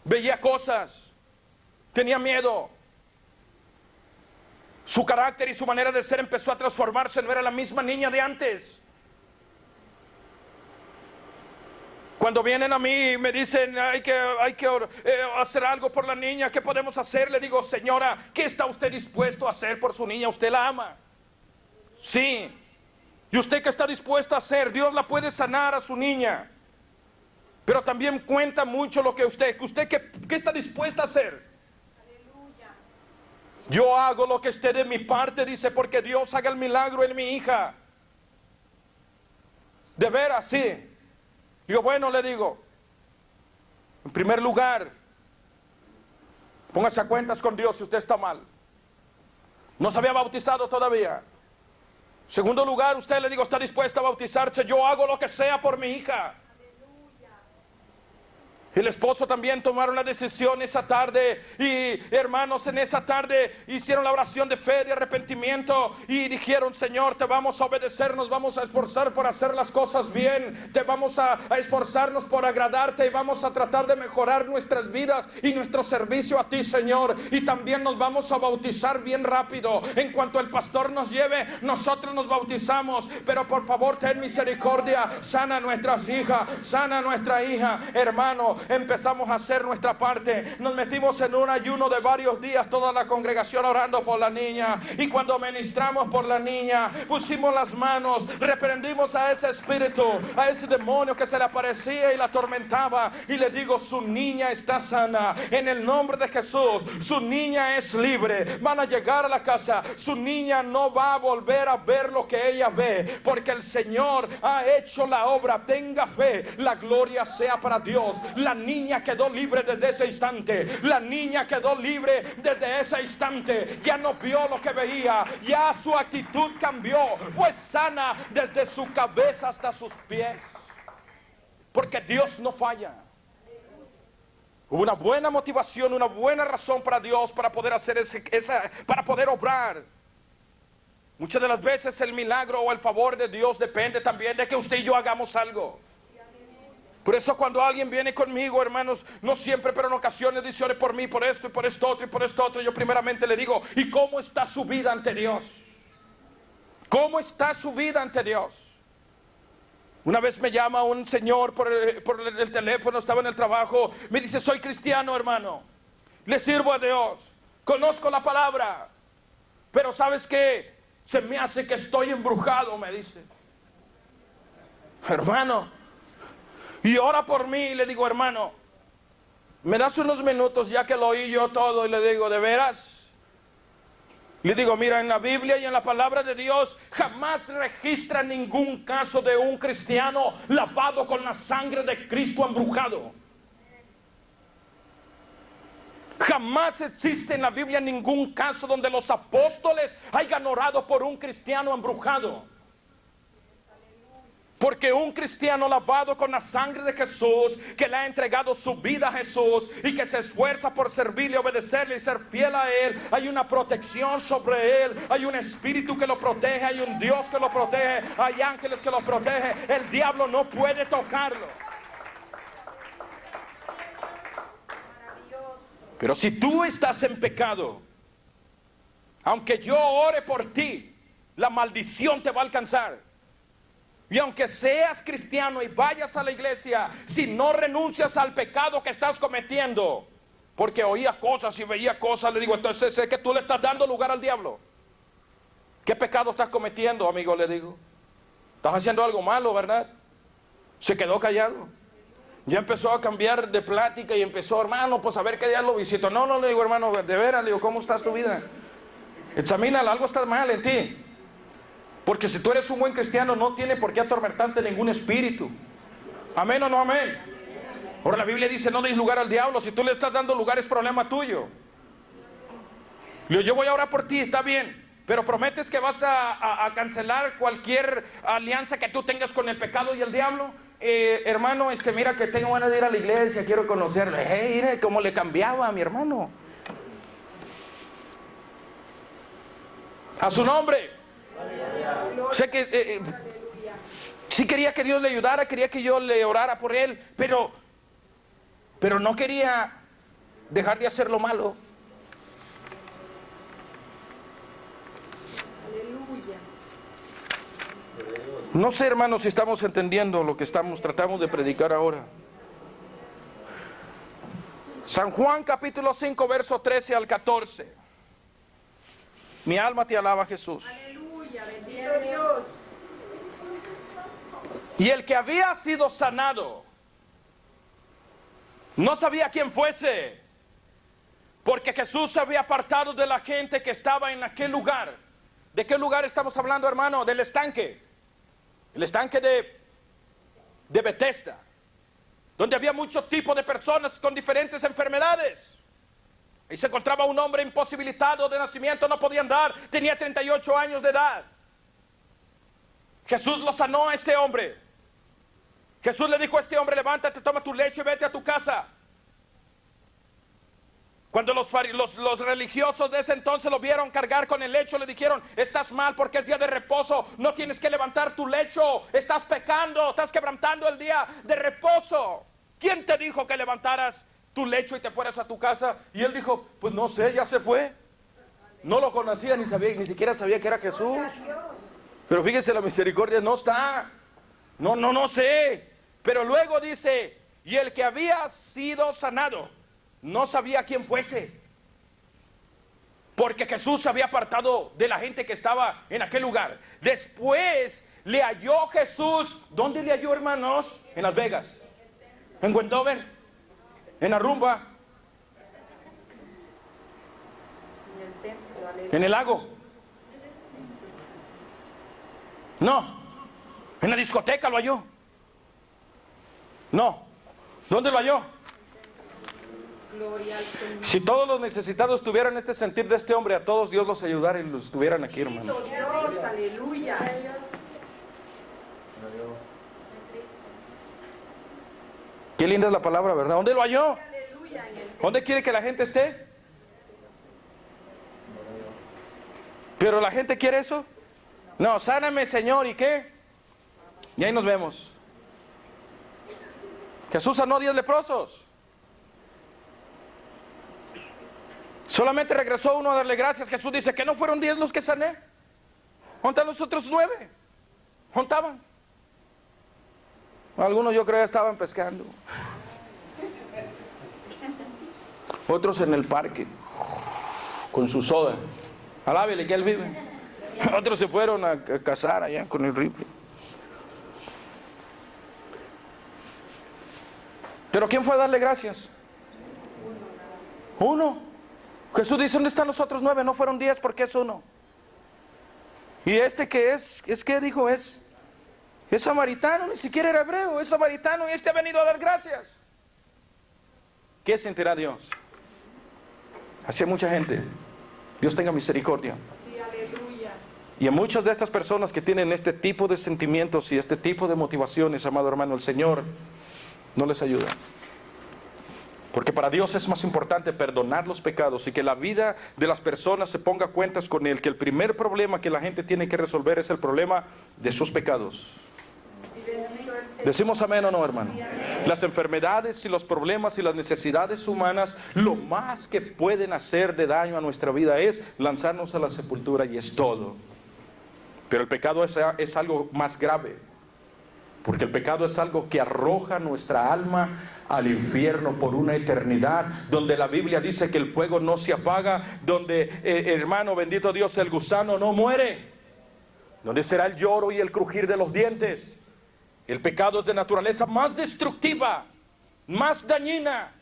Veía cosas. Tenía miedo. Su carácter y su manera de ser empezó a transformarse. No era la misma niña de antes. Cuando vienen a mí y me dicen hay que hacer algo por la niña, ¿qué podemos hacer? Le digo, señora, ¿qué está usted dispuesto a hacer por su niña? ¿Usted la ama? Sí. ¿Y usted qué está dispuesto a hacer? Dios la puede sanar a su niña. Pero también cuenta mucho lo que usted ¿qué está dispuesta a hacer? Aleluya. Yo hago lo que esté de mi parte, dice, porque Dios haga el milagro en mi hija. De veras, sí. Digo, bueno, le digo, en primer lugar, póngase a cuentas con Dios si usted está mal. No se había bautizado todavía. Segundo lugar, usted, le digo, está dispuesta a bautizarse. Yo hago lo que sea por mi hija. El esposo también tomaron la decisión esa tarde. Y hermanos, en esa tarde hicieron la oración de fe, de arrepentimiento. Y dijeron, Señor, te vamos a obedecer. Nos vamos a esforzar por hacer las cosas bien. Te vamos a esforzarnos por agradarte. Y vamos a tratar de mejorar nuestras vidas y nuestro servicio a ti, Señor. Y también nos vamos a bautizar bien rápido. En cuanto el pastor nos lleve, nosotros nos bautizamos. Pero por favor, ten misericordia. Sana a nuestras hijas. Sana a nuestra hija. Hermano, empezamos a hacer nuestra parte. Nos metimos en un ayuno de varios días, toda la congregación orando por la niña. Y cuando ministramos por la niña, pusimos las manos, reprendimos a ese espíritu, a ese demonio que se le aparecía y la atormentaba. Y le digo, su niña está sana en el nombre de Jesús. Su niña es libre. Van a llegar a la casa. Su niña no va a volver a ver lo que ella ve, porque el Señor ha hecho la obra. Tenga fe. La gloria sea para Dios. La niña quedó libre desde ese instante. La niña quedó libre desde ese instante. Ya no vio lo que veía. Ya su actitud cambió. Fue sana desde su cabeza hasta sus pies. Porque Dios no falla. Hubo una buena motivación, una buena razón para Dios para poder hacer para poder obrar. Muchas de las veces el milagro o el favor de Dios depende también de que usted y yo hagamos algo. Por eso cuando alguien viene conmigo, hermanos, no siempre, pero en ocasiones dice, ore por mí, por esto y por esto otro y por esto otro, yo primeramente le digo, ¿y cómo está su vida ante Dios? ¿Cómo está su vida ante Dios? Una vez me llama un señor por el teléfono, estaba en el trabajo, me dice, soy cristiano, hermano, le sirvo a Dios, conozco la palabra, pero ¿sabes qué? Se me hace que estoy embrujado, me dice. Hermano, y ora por mí. Y le digo, hermano, me das unos minutos ya que lo oí yo todo. Y le digo, ¿de veras? Le digo, mira, en la Biblia y en la palabra de Dios jamás registra ningún caso de un cristiano lavado con la sangre de Cristo embrujado. Jamás existe en la Biblia ningún caso donde los apóstoles hayan orado por un cristiano embrujado. Porque un cristiano lavado con la sangre de Jesús, que le ha entregado su vida a Jesús y que se esfuerza por servirle, obedecerle y ser fiel a Él, hay una protección sobre Él, hay un espíritu que lo protege, hay un Dios que lo protege, hay ángeles que lo protegen, el diablo no puede tocarlo. Pero si tú estás en pecado, aunque yo ore por ti, la maldición te va a alcanzar. Y aunque seas cristiano y vayas a la iglesia, si no renuncias al pecado que estás cometiendo, porque oía cosas y veía cosas, le digo, entonces sé que tú le estás dando lugar al diablo. ¿Qué pecado estás cometiendo, amigo? Le digo, estás haciendo algo malo, ¿verdad? Se quedó callado. Ya empezó a cambiar de plática y empezó, hermano, pues a ver qué día lo visito. No, le digo, hermano, de veras, le digo, ¿cómo está tu vida? Examínala, algo está mal en ti. Porque si tú eres un buen cristiano, no tiene por qué atormentarte ningún espíritu. ¿Amén o no amén? Ahora la Biblia dice, no deis lugar al diablo. Si tú le estás dando lugar, es problema tuyo. Yo voy a orar por ti, está bien, pero prometes que vas a cancelar cualquier alianza que tú tengas con el pecado y el diablo. Hermano, mira que tengo ganas de ir a la iglesia, quiero conocerle. Mire cómo le cambiaba a mi hermano. A su nombre. Sé que sí quería que Dios le ayudara, quería que yo le orara por él, pero no quería dejar de hacer lo malo. No sé, hermanos, si estamos entendiendo lo que tratamos de predicar ahora. San Juan capítulo 5, verso 13 al 14. Mi alma te alaba, Jesús. Aleluya, bendito Dios. Y el que había sido sanado no sabía quién fuese, porque Jesús se había apartado de la gente que estaba en aquel lugar. ¿De qué lugar estamos hablando, hermano? Del estanque. El estanque de Bethesda, donde había muchos tipos de personas con diferentes enfermedades. Ahí se encontraba un hombre imposibilitado de nacimiento, no podía andar, tenía 38 años de edad. Jesús lo sanó a este hombre. Jesús le dijo a este hombre, levántate, toma tu lecho y vete a tu casa. Cuando los religiosos de ese entonces lo vieron cargar con el lecho, le dijeron, estás mal porque es día de reposo, no tienes que levantar tu lecho, estás pecando, estás quebrantando el día de reposo. ¿Quién te dijo que levantaras tu lecho y te fueras a tu casa? Y él dijo, pues no sé, ya se fue. No lo conocía, ni siquiera sabía que era Jesús. Pero fíjese, la misericordia no está. No sé. Pero luego dice, y el que había sido sanado no sabía quién fuese, porque Jesús se había apartado de la gente que estaba en aquel lugar. Después le halló Jesús. ¿Dónde le halló, hermanos? En Las Vegas, en Wendover, en Aruba, en el lago. No, en la discoteca lo halló. No, ¿dónde lo halló? Si todos los necesitados tuvieran este sentir de este hombre, a todos Dios los ayudara y los tuvieran aquí, hermano. Dios, aleluya. Qué linda es la palabra, ¿verdad? ¿Dónde lo halló? ¿Dónde quiere que la gente esté? ¿Pero la gente quiere eso? No, sáname, Señor, ¿y qué? Y ahí nos vemos. Jesús sanó 10 leprosos. Solamente regresó uno a darle gracias. Jesús dice que no fueron 10 los que sané. ¿Dónde están los otros 9? ¿Dónde estaban? Algunos yo creo que estaban pescando. Otros en el parque con su soda. Alábele que él vive. Otros se fueron a cazar allá con el rifle. ¿Pero quién fue a darle gracias? Uno. Jesús dice, ¿dónde están los otros 9? No fueron 10 porque es uno. Y este que es que dijo, es samaritano, ni siquiera era hebreo, es samaritano y este ha venido a dar gracias. ¿Qué sentirá Dios? Así hay mucha gente. Dios tenga misericordia. Sí, aleluya. Y a muchas de estas personas que tienen este tipo de sentimientos y este tipo de motivaciones, amado hermano, el Señor no les ayuda. Porque para Dios es más importante perdonar los pecados y que la vida de las personas se ponga a cuentas con Él, que el primer problema que la gente tiene que resolver es el problema de sus pecados. ¿Decimos amén o no, hermano? Las enfermedades y los problemas y las necesidades humanas, lo más que pueden hacer de daño a nuestra vida es lanzarnos a la sepultura y es todo. Pero el pecado es algo más grave. Porque el pecado es algo que arroja nuestra alma al infierno por una eternidad, donde la Biblia dice que el fuego no se apaga, donde, hermano, bendito Dios, el gusano no muere, donde será el lloro y el crujir de los dientes. El pecado es de naturaleza más destructiva, más dañina.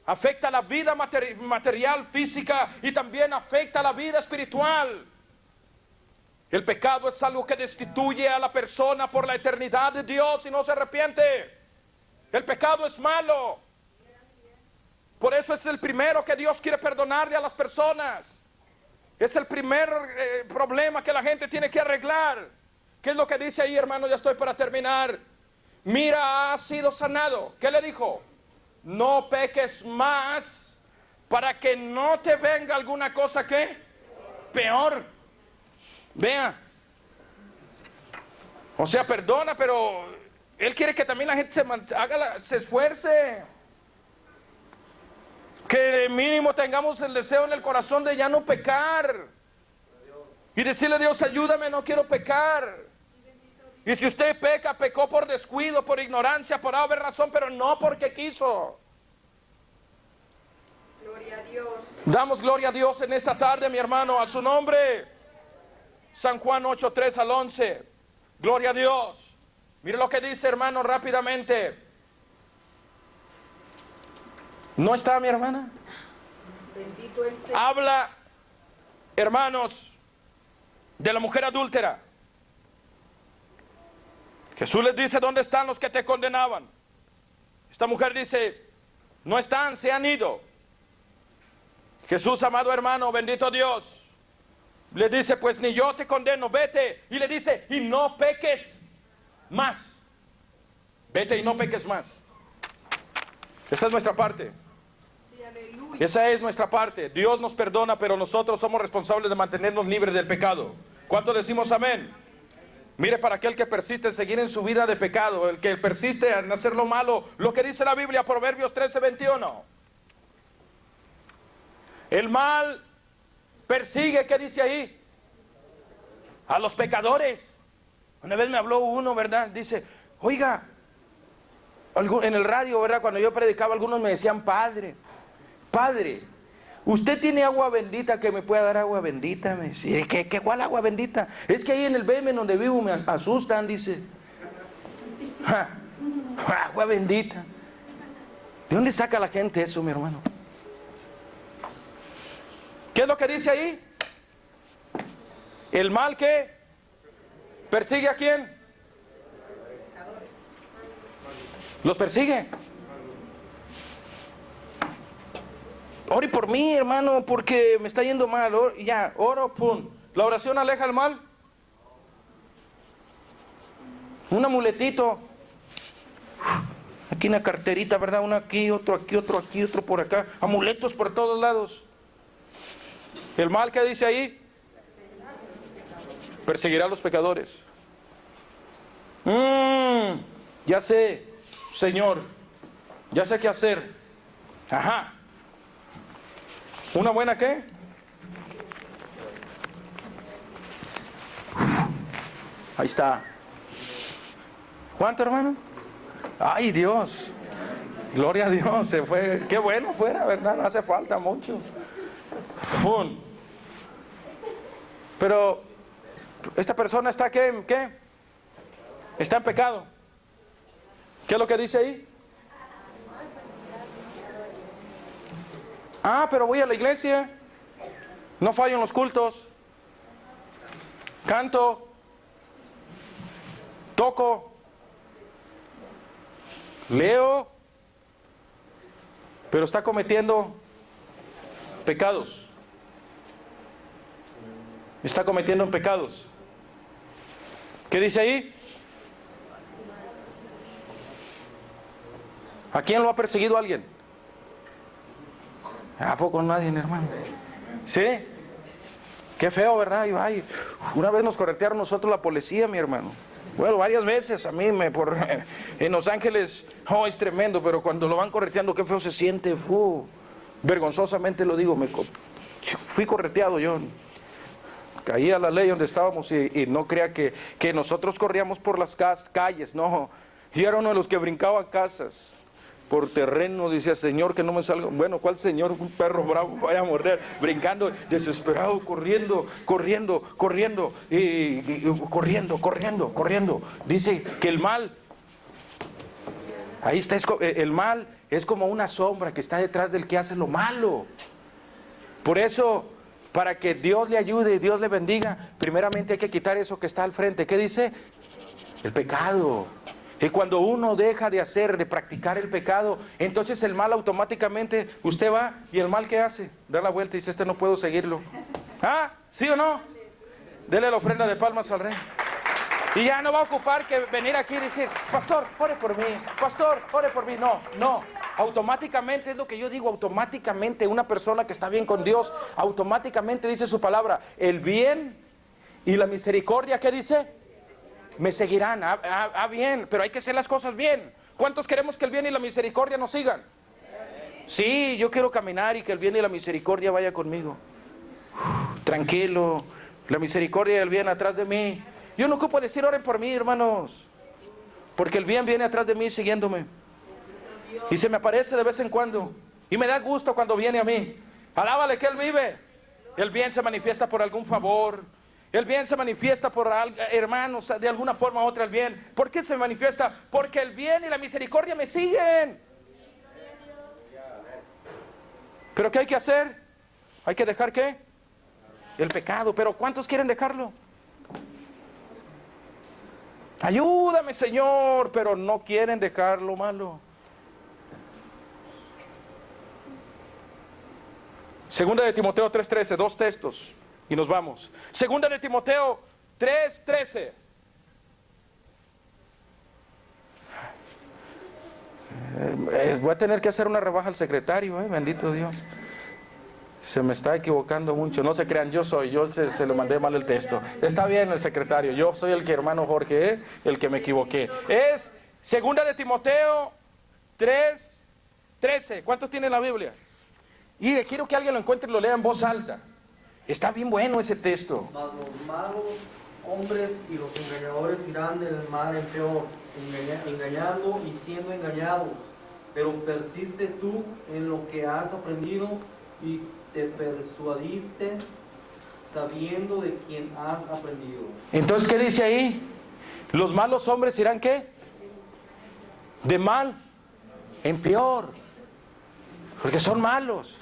Afecta la vida material, física, y también afecta la vida espiritual. El pecado es algo que destituye a la persona por la eternidad de Dios y no se arrepiente. El pecado es malo. Por eso es el primero que Dios quiere perdonarle a las personas. Es el primer problema que la gente tiene que arreglar. ¿Qué es lo que dice ahí, hermano? Ya estoy para terminar. Mira, has sido sanado. ¿Qué le dijo? No peques más para que no te venga alguna cosa que peor. Vea, o sea, perdona, pero Él quiere que también la gente se esfuerce, que mínimo tengamos el deseo en el corazón de ya no pecar y decirle a Dios, ayúdame, no quiero pecar. Y si usted peca, pecó por descuido, por ignorancia, por haber razón, pero no porque quiso. Gloria a Dios. Damos gloria a Dios en esta tarde, mi hermano, a su nombre. San Juan 8, 3 al 11. Gloria a Dios. Mire lo que dice, hermano, rápidamente. ¿No está mi hermana? Bendito el Señor. Habla, hermanos, de la mujer adúltera. Jesús les dice, ¿dónde están los que te condenaban? Esta mujer dice, no están, se han ido. Jesús, amado hermano, bendito Dios, le dice, pues ni yo te condeno, vete. Y le dice, y no peques más. Vete y no peques más. Esa es nuestra parte. Sí, aleluya. Esa es nuestra parte. Dios nos perdona, pero nosotros somos responsables de mantenernos libres del pecado. ¿Cuánto decimos amén? Mire, para aquel que persiste en seguir en su vida de pecado, el que persiste en hacer lo malo, lo que dice la Biblia, Proverbios 13, 21. El mal persigue, ¿qué dice ahí? A los pecadores. Una vez me habló uno, ¿verdad? Dice, oiga, en el radio, ¿verdad? Cuando yo predicaba, algunos me decían, padre, ¿usted tiene agua bendita que me pueda dar agua bendita? Me dice, ¿cuál agua bendita? Es que ahí en el BM donde vivo me asustan, dice. Agua bendita. ¿De dónde saca la gente eso, mi hermano? ¿Qué es lo que dice ahí? El mal que persigue ¿a quién? Los persigue. Ore por mí, hermano, porque me está yendo mal. Ya, oro, pum. ¿La oración aleja el mal? Un amuletito. Aquí una carterita, ¿verdad? Uno aquí, otro aquí, otro aquí, otro por acá. Amuletos por todos lados. ¿El mal que dice ahí? Perseguirá a los pecadores. Ya sé, Señor, Ya sé qué hacer. Ajá. ¿Una buena qué? Ahí está. ¿Cuánto, hermano? Ay, Dios. Gloria a Dios, se fue. Qué bueno fuera, ¿verdad? No hace falta mucho. ¡Fum! Pero, ¿esta persona está qué? ¿Qué? Está en pecado. ¿Qué es lo que dice ahí? Ah, pero voy a la iglesia. No fallo en los cultos. Canto. Toco. Leo. Pero está cometiendo pecados. Está cometiendo pecados. ¿Qué dice ahí? ¿A quién lo ha perseguido alguien? ¿A poco nadie, hermano? ¿Sí? Qué feo, ¿verdad? Ay, una vez nos corretearon nosotros la policía, mi hermano. Bueno, varias veces a mí en Los Ángeles, oh, es tremendo, pero cuando lo van correteando, qué feo se siente. Vergonzosamente lo digo, fui correteado yo. Caí a la ley donde estábamos y no crea que nosotros corríamos por las calles, no. Y era uno de los que brincaba casas. Por terreno, decía, Señor, que no me salga. Bueno, ¿cuál Señor? Un perro bravo vaya a morder, brincando, desesperado, corriendo, y corriendo. Dice que el mal, ahí está, el mal es como una sombra que está detrás del que hace lo malo. Por eso, para que Dios le ayude y Dios le bendiga, primeramente hay que quitar eso que está al frente. ¿Qué dice? El pecado. Y cuando uno deja de practicar el pecado, entonces el mal automáticamente, usted va y el mal ¿qué hace? Da la vuelta y dice, no puedo seguirlo. ¿Ah? ¿Sí o no? Dele la ofrenda de palmas al rey. Y ya no va a ocupar que venir aquí y decir, pastor, ore por mí, pastor, ore por mí. No. Automáticamente, es lo que yo digo, automáticamente una persona que está bien con Dios, automáticamente dice su palabra, el bien y la misericordia, ¿qué dice? Me seguirán, bien, pero hay que hacer las cosas bien. ¿Cuántos queremos que el bien y la misericordia nos sigan? Sí, yo quiero caminar y que el bien y la misericordia vaya conmigo. Tranquilo, la misericordia y el bien atrás de mí. Yo no ocupo decir oren por mí, hermanos, porque el bien viene atrás de mí siguiéndome. Y se me aparece de vez en cuando. Y me da gusto cuando viene a mí. Alábale que Él vive. El bien se manifiesta por algún favor. El bien se manifiesta por hermanos, de alguna forma u otra el bien. ¿Por qué se manifiesta? Porque el bien y la misericordia me siguen. ¿Pero qué hay que hacer? ¿Hay que dejar qué? El pecado. ¿Pero cuántos quieren dejarlo? Ayúdame, Señor, pero no quieren dejar lo malo. Segunda de Timoteo 3:13, 2 textos. Y nos vamos. Segunda de Timoteo 3:13. Voy a tener que hacer una rebaja al secretario, bendito Dios. Se me está equivocando mucho. No se crean, yo se lo mandé mal el texto. Está bien el secretario, yo soy el que hermano Jorge, el que me equivoqué. Es segunda de Timoteo 3:13. ¿Cuántos tienen la Biblia? Y quiero que alguien lo encuentre y lo lea en voz alta. Está bien bueno ese texto. Mas los malos hombres y los engañadores irán del mal en peor, engañando y siendo engañados. Pero persiste tú en lo que has aprendido y te persuadiste sabiendo de quién has aprendido. Entonces, ¿qué dice ahí? Los malos hombres irán ¿qué? De mal en peor. Porque son malos.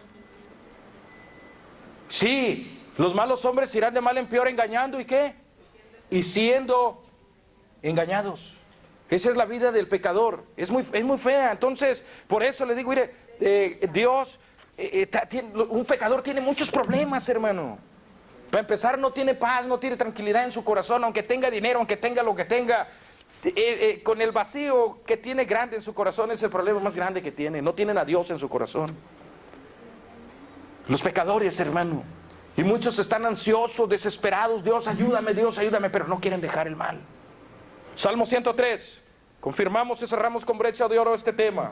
Sí, los malos hombres irán de mal en peor engañando ¿y qué? Y siendo engañados. Esa es la vida del pecador. Es muy fea. Entonces, por eso le digo, mire, Dios, un pecador tiene muchos problemas, hermano. Para empezar, no tiene paz, no tiene tranquilidad en su corazón, aunque tenga dinero, aunque tenga lo que tenga. Con el vacío que tiene grande en su corazón es el problema más grande que tiene. No tienen a Dios en su corazón. Los pecadores, hermano. Y muchos están ansiosos, desesperados. Dios, ayúdame, pero no quieren dejar el mal. Salmo 103. Confirmamos y cerramos con brecha de oro este tema.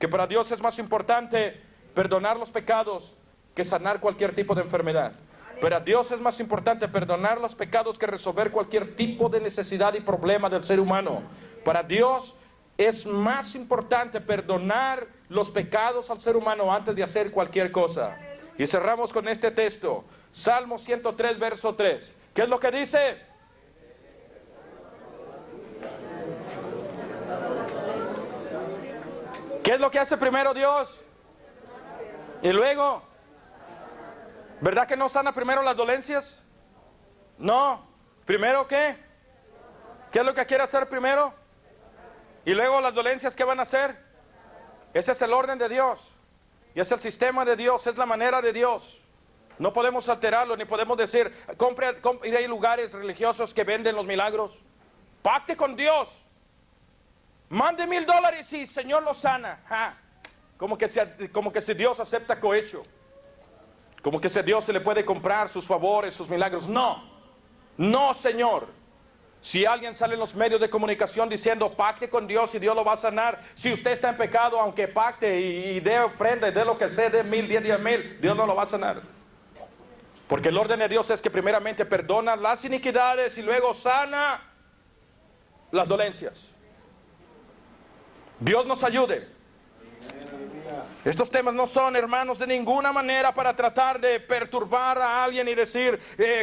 que para Dios es más importante perdonar los pecados que sanar cualquier tipo de enfermedad. Para Dios es más importante perdonar los pecados que resolver cualquier tipo de necesidad y problema del ser humano. Para Dios es más importante perdonar los pecados al ser humano antes de hacer cualquier cosa. Y cerramos con este texto, Salmo 103, verso 3. ¿Qué es lo que dice? ¿Qué es lo que hace primero Dios? Y luego, ¿verdad que no sana primero las dolencias? No. ¿Primero qué? ¿Qué es lo que quiere hacer primero? Y luego las dolencias, ¿qué van a hacer? Ese es el orden de Dios. Y es el sistema de Dios, es la manera de Dios. No podemos alterarlo, ni podemos decir, ir a lugares religiosos que venden los milagros. Pacte con Dios. Mande $1000 y Señor lo sana. Como que si Dios acepta cohecho. Como que si a Dios se le puede comprar sus favores, sus milagros. No, no, Señor. Si alguien sale en los medios de comunicación diciendo pacte con Dios y Dios lo va a sanar, si usted está en pecado, aunque pacte y dé ofrenda y dé lo que sea, dé 1000, 10,000, Dios no lo va a sanar. Porque el orden de Dios es que primeramente perdona las iniquidades y luego sana las dolencias. Dios nos ayude. Estos temas no son, hermanos, de ninguna manera para tratar de perturbar a alguien y decir,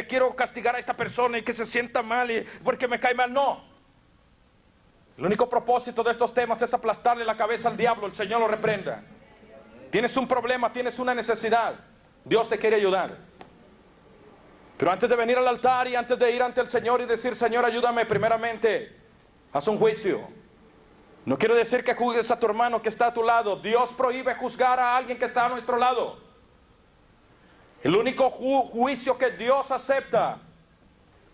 quiero castigar a esta persona y que se sienta mal porque me cae mal. No. El único propósito de estos temas es aplastarle la cabeza al diablo. El Señor lo reprenda. Tienes un problema, tienes una necesidad. Dios te quiere ayudar. Pero antes de venir al altar y antes de ir ante el Señor y decir, Señor, ayúdame, primeramente, haz un juicio. No quiero decir que juzgues a tu hermano que está a tu lado. Dios prohíbe juzgar a alguien que está a nuestro lado. El único juicio que Dios acepta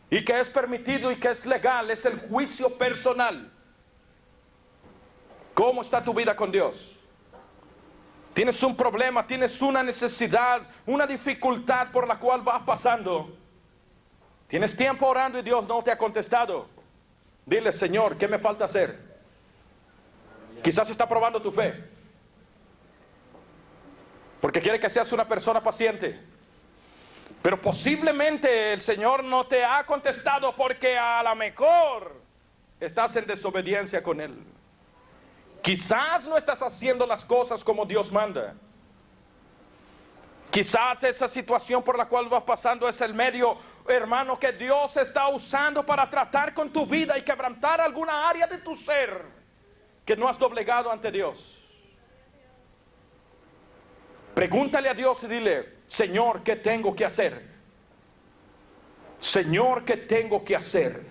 y que es permitido y que es legal es el juicio personal. ¿Cómo está tu vida con Dios? Tienes un problema, tienes una necesidad, una dificultad por la cual vas pasando. Tienes tiempo orando y Dios no te ha contestado. Dile, Señor, ¿qué me falta hacer? Quizás está probando tu fe, porque quiere que seas una persona paciente. Pero posiblemente el Señor no te ha contestado porque a lo mejor estás en desobediencia con Él. Quizás no estás haciendo las cosas como Dios manda. Quizás esa situación por la cual vas pasando es el medio, hermano, que Dios está usando para tratar con tu vida y quebrantar alguna área de tu ser que no has doblegado ante Dios. Pregúntale a Dios y dile, Señor, ¿qué tengo que hacer? Señor, ¿qué tengo que hacer?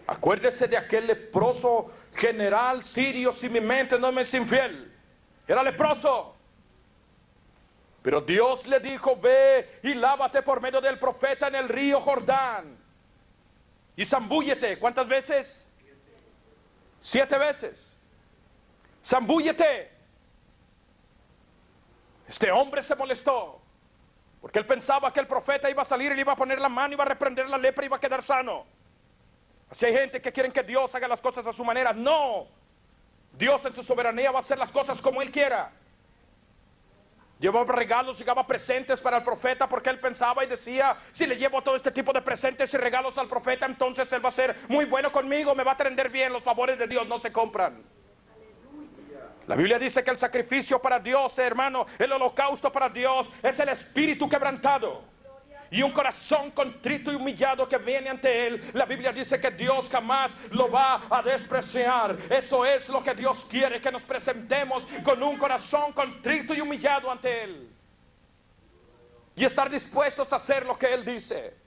Acuérdese de aquel leproso general sirio, si mi mente no me es infiel. Era leproso. Pero Dios le dijo, ve y lávate por medio del profeta en el río Jordán. Y zambúllete. ¿Cuántas veces? 7 veces. Zambúllete. Este hombre se molestó porque él pensaba que el profeta iba a salir y le iba a poner la mano, iba a reprender la lepra y iba a quedar sano. Así hay gente que quieren que Dios haga las cosas a su manera. No, Dios en su soberanía va a hacer las cosas como Él quiera. Llevaba regalos, llegaba presentes para el profeta porque él pensaba y decía, si le llevo todo este tipo de presentes y regalos al profeta, entonces él va a ser muy bueno conmigo, me va a atender bien. Los favores de Dios no se compran. La Biblia dice que el sacrificio para Dios, hermano, el holocausto para Dios es el espíritu quebrantado y un corazón contrito y humillado que viene ante Él. La Biblia dice que Dios jamás lo va a despreciar. Eso es lo que Dios quiere, que nos presentemos con un corazón contrito y humillado ante Él y estar dispuestos a hacer lo que Él dice.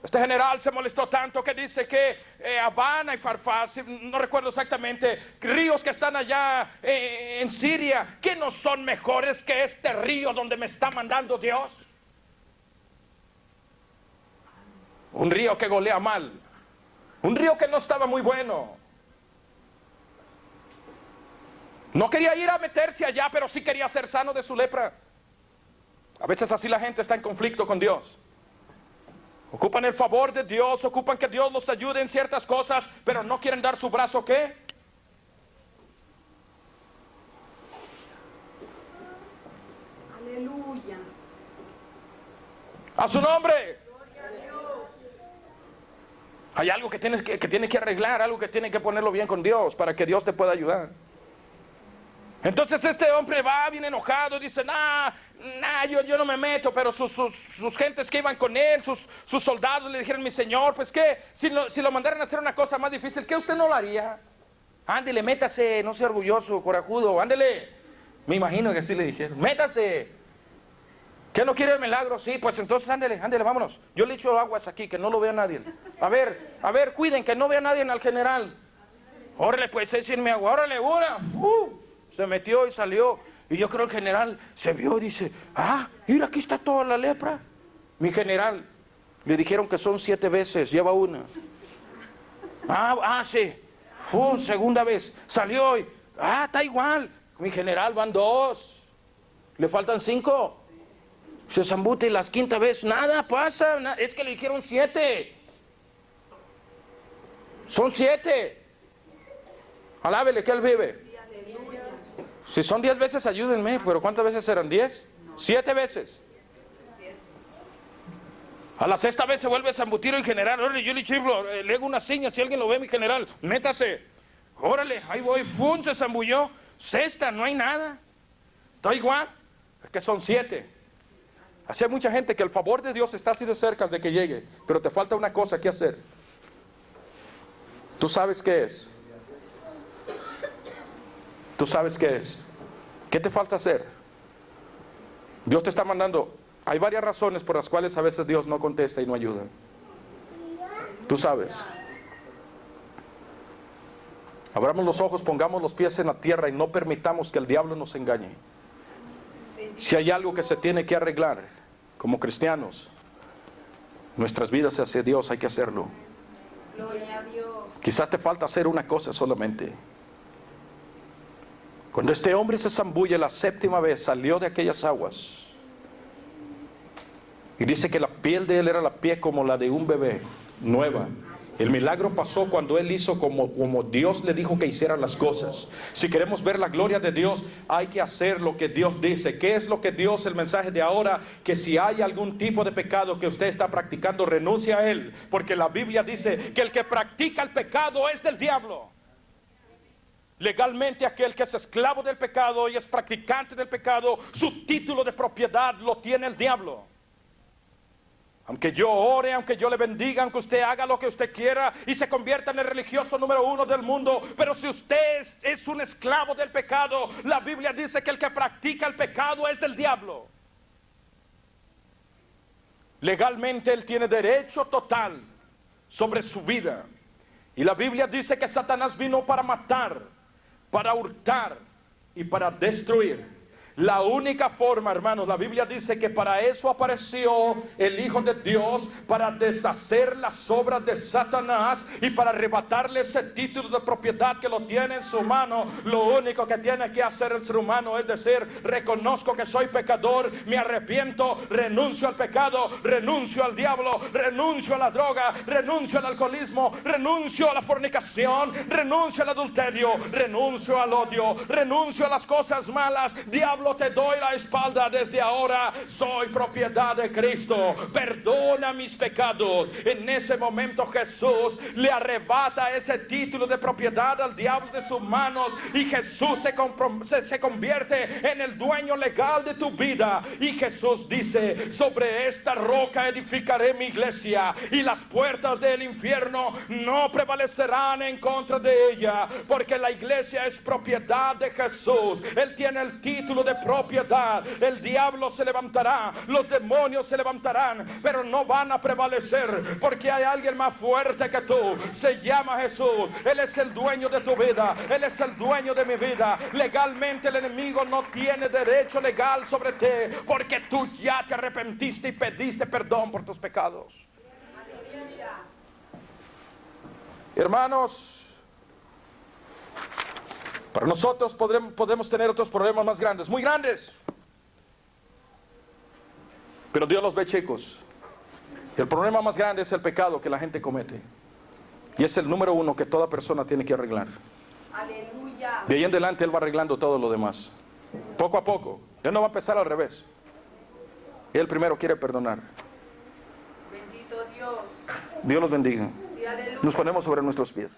Este general se molestó tanto que dice que Habana y Farfás, no recuerdo exactamente, ríos que están allá en Siria, que no son mejores que este río donde me está mandando Dios. Un río que golea mal, un río que no estaba muy bueno. No quería ir a meterse allá, pero sí quería ser sano de su lepra. A veces así la gente está en conflicto con Dios. Ocupan el favor de Dios, ocupan que Dios los ayude en ciertas cosas, pero no quieren dar su brazo, ¿qué? A su nombre. Hay algo que tienes que tiene que arreglar, algo que tiene que ponerlo bien con Dios para que Dios te pueda ayudar. Entonces este hombre va bien enojado, dice, yo no me meto, pero sus gentes que iban con él, sus soldados le dijeron, mi señor, pues que si lo mandaran a hacer una cosa más difícil, ¿qué usted no lo haría? Ándele, métase, no sea orgulloso, corajudo, ándele. Me imagino que así le dijeron, métase. ¿Qué no quiere el milagro? Sí, pues entonces ándele, vámonos. Yo le echo aguas aquí, que no lo vea nadie. A ver, cuiden, que no vea nadie al general. Órale, pues échenme agua, órale, una. Se metió y salió. Y yo creo que el general se vio y dice, mira, aquí está toda la lepra. Mi general, le dijeron que son 7 veces, lleva una. Sí. Segunda vez, salió y, está igual. Mi general, van 2. Le faltan 5. Se zambute y las 5ª vez, nada pasa, es que le dijeron 7. Son 7. Alábele que él vive. Si son 10 veces, ayúdenme, pero ¿cuántas veces eran? 10. 7 veces. A la 6ª vez se vuelve a zambutir el general. Órale, yo le hago una seña, si alguien lo ve, mi general, métase. Órale, ahí voy, se zambulló. 6ª, no hay nada. Está igual, es que son 7. Así hay mucha gente que el favor de Dios está así de cerca de que llegue, pero te falta una cosa que hacer. ¿Tú sabes qué es? ¿Tú sabes qué es? ¿Qué te falta hacer? Dios te está mandando. Hay varias razones por las cuales a veces Dios no contesta y no ayuda. Tú sabes. Abramos los ojos, pongamos los pies en la tierra y no permitamos que el diablo nos engañe. Si hay algo que se tiene que arreglar como cristianos, nuestras vidas hacia Dios, hay que hacerlo. Gloria a Dios. Quizás te falta hacer una cosa solamente. Cuando este hombre se zambulle la 7ª vez, salió de aquellas aguas. Y dice que la piel de él era la piel como la de un bebé, nueva. El milagro pasó cuando él hizo como Dios le dijo que hicieran las cosas. Si queremos ver la gloria de Dios, hay que hacer lo que Dios dice. ¿Qué es lo que Dios, el mensaje de ahora? Que si hay algún tipo de pecado que usted está practicando, renuncia a él. Porque la Biblia dice que el que practica el pecado es del diablo. Legalmente aquel que es esclavo del pecado y es practicante del pecado, su título de propiedad lo tiene el diablo. Aunque yo ore, aunque yo le bendiga, aunque usted haga lo que usted quiera y se convierta en el religioso número 1 del mundo, pero si usted es un esclavo del pecado, la Biblia dice que el que practica el pecado es del diablo. Legalmente él tiene derecho total sobre su vida. Y la Biblia dice que Satanás vino para matar, para hurtar y para destruir. La única forma, hermanos, la Biblia dice que para eso apareció el Hijo de Dios, para deshacer las obras de Satanás y para arrebatarle ese título de propiedad que lo tiene en su mano. Lo único que tiene que hacer el ser humano es decir, reconozco que soy pecador, me arrepiento, renuncio al pecado, renuncio al diablo, renuncio a la droga, renuncio al alcoholismo, renuncio a la fornicación, renuncio al adulterio, renuncio al odio, renuncio a las cosas malas. Diablo, te doy la espalda desde ahora, soy propiedad de Cristo, perdona mis pecados. En ese momento Jesús le arrebata ese título de propiedad al diablo de sus manos y Jesús se convierte en el dueño legal de tu vida. Y Jesús dice, sobre esta roca edificaré mi iglesia y las puertas del infierno no prevalecerán en contra de ella, porque la iglesia es propiedad de Jesús. Él tiene el título de propiedad. El diablo se levantará, los demonios se levantarán, pero no van a prevalecer, porque hay alguien más fuerte que tú. Se llama Jesús. Él es el dueño de tu vida, Él es el dueño de mi vida. Legalmente el enemigo no tiene derecho legal sobre ti, porque tú ya te arrepentiste y pediste perdón por tus pecados. Hermanos, para nosotros podemos tener otros problemas más grandes, muy grandes, pero Dios los ve chicos. El problema más grande es el pecado que la gente comete, y es el número 1 que toda persona tiene que arreglar. Aleluya. De ahí en adelante Él va arreglando todo lo demás, poco a poco. Él no va a empezar al revés. Él primero quiere perdonar. Dios los bendiga. Sí, aleluya. Nos ponemos sobre nuestros pies.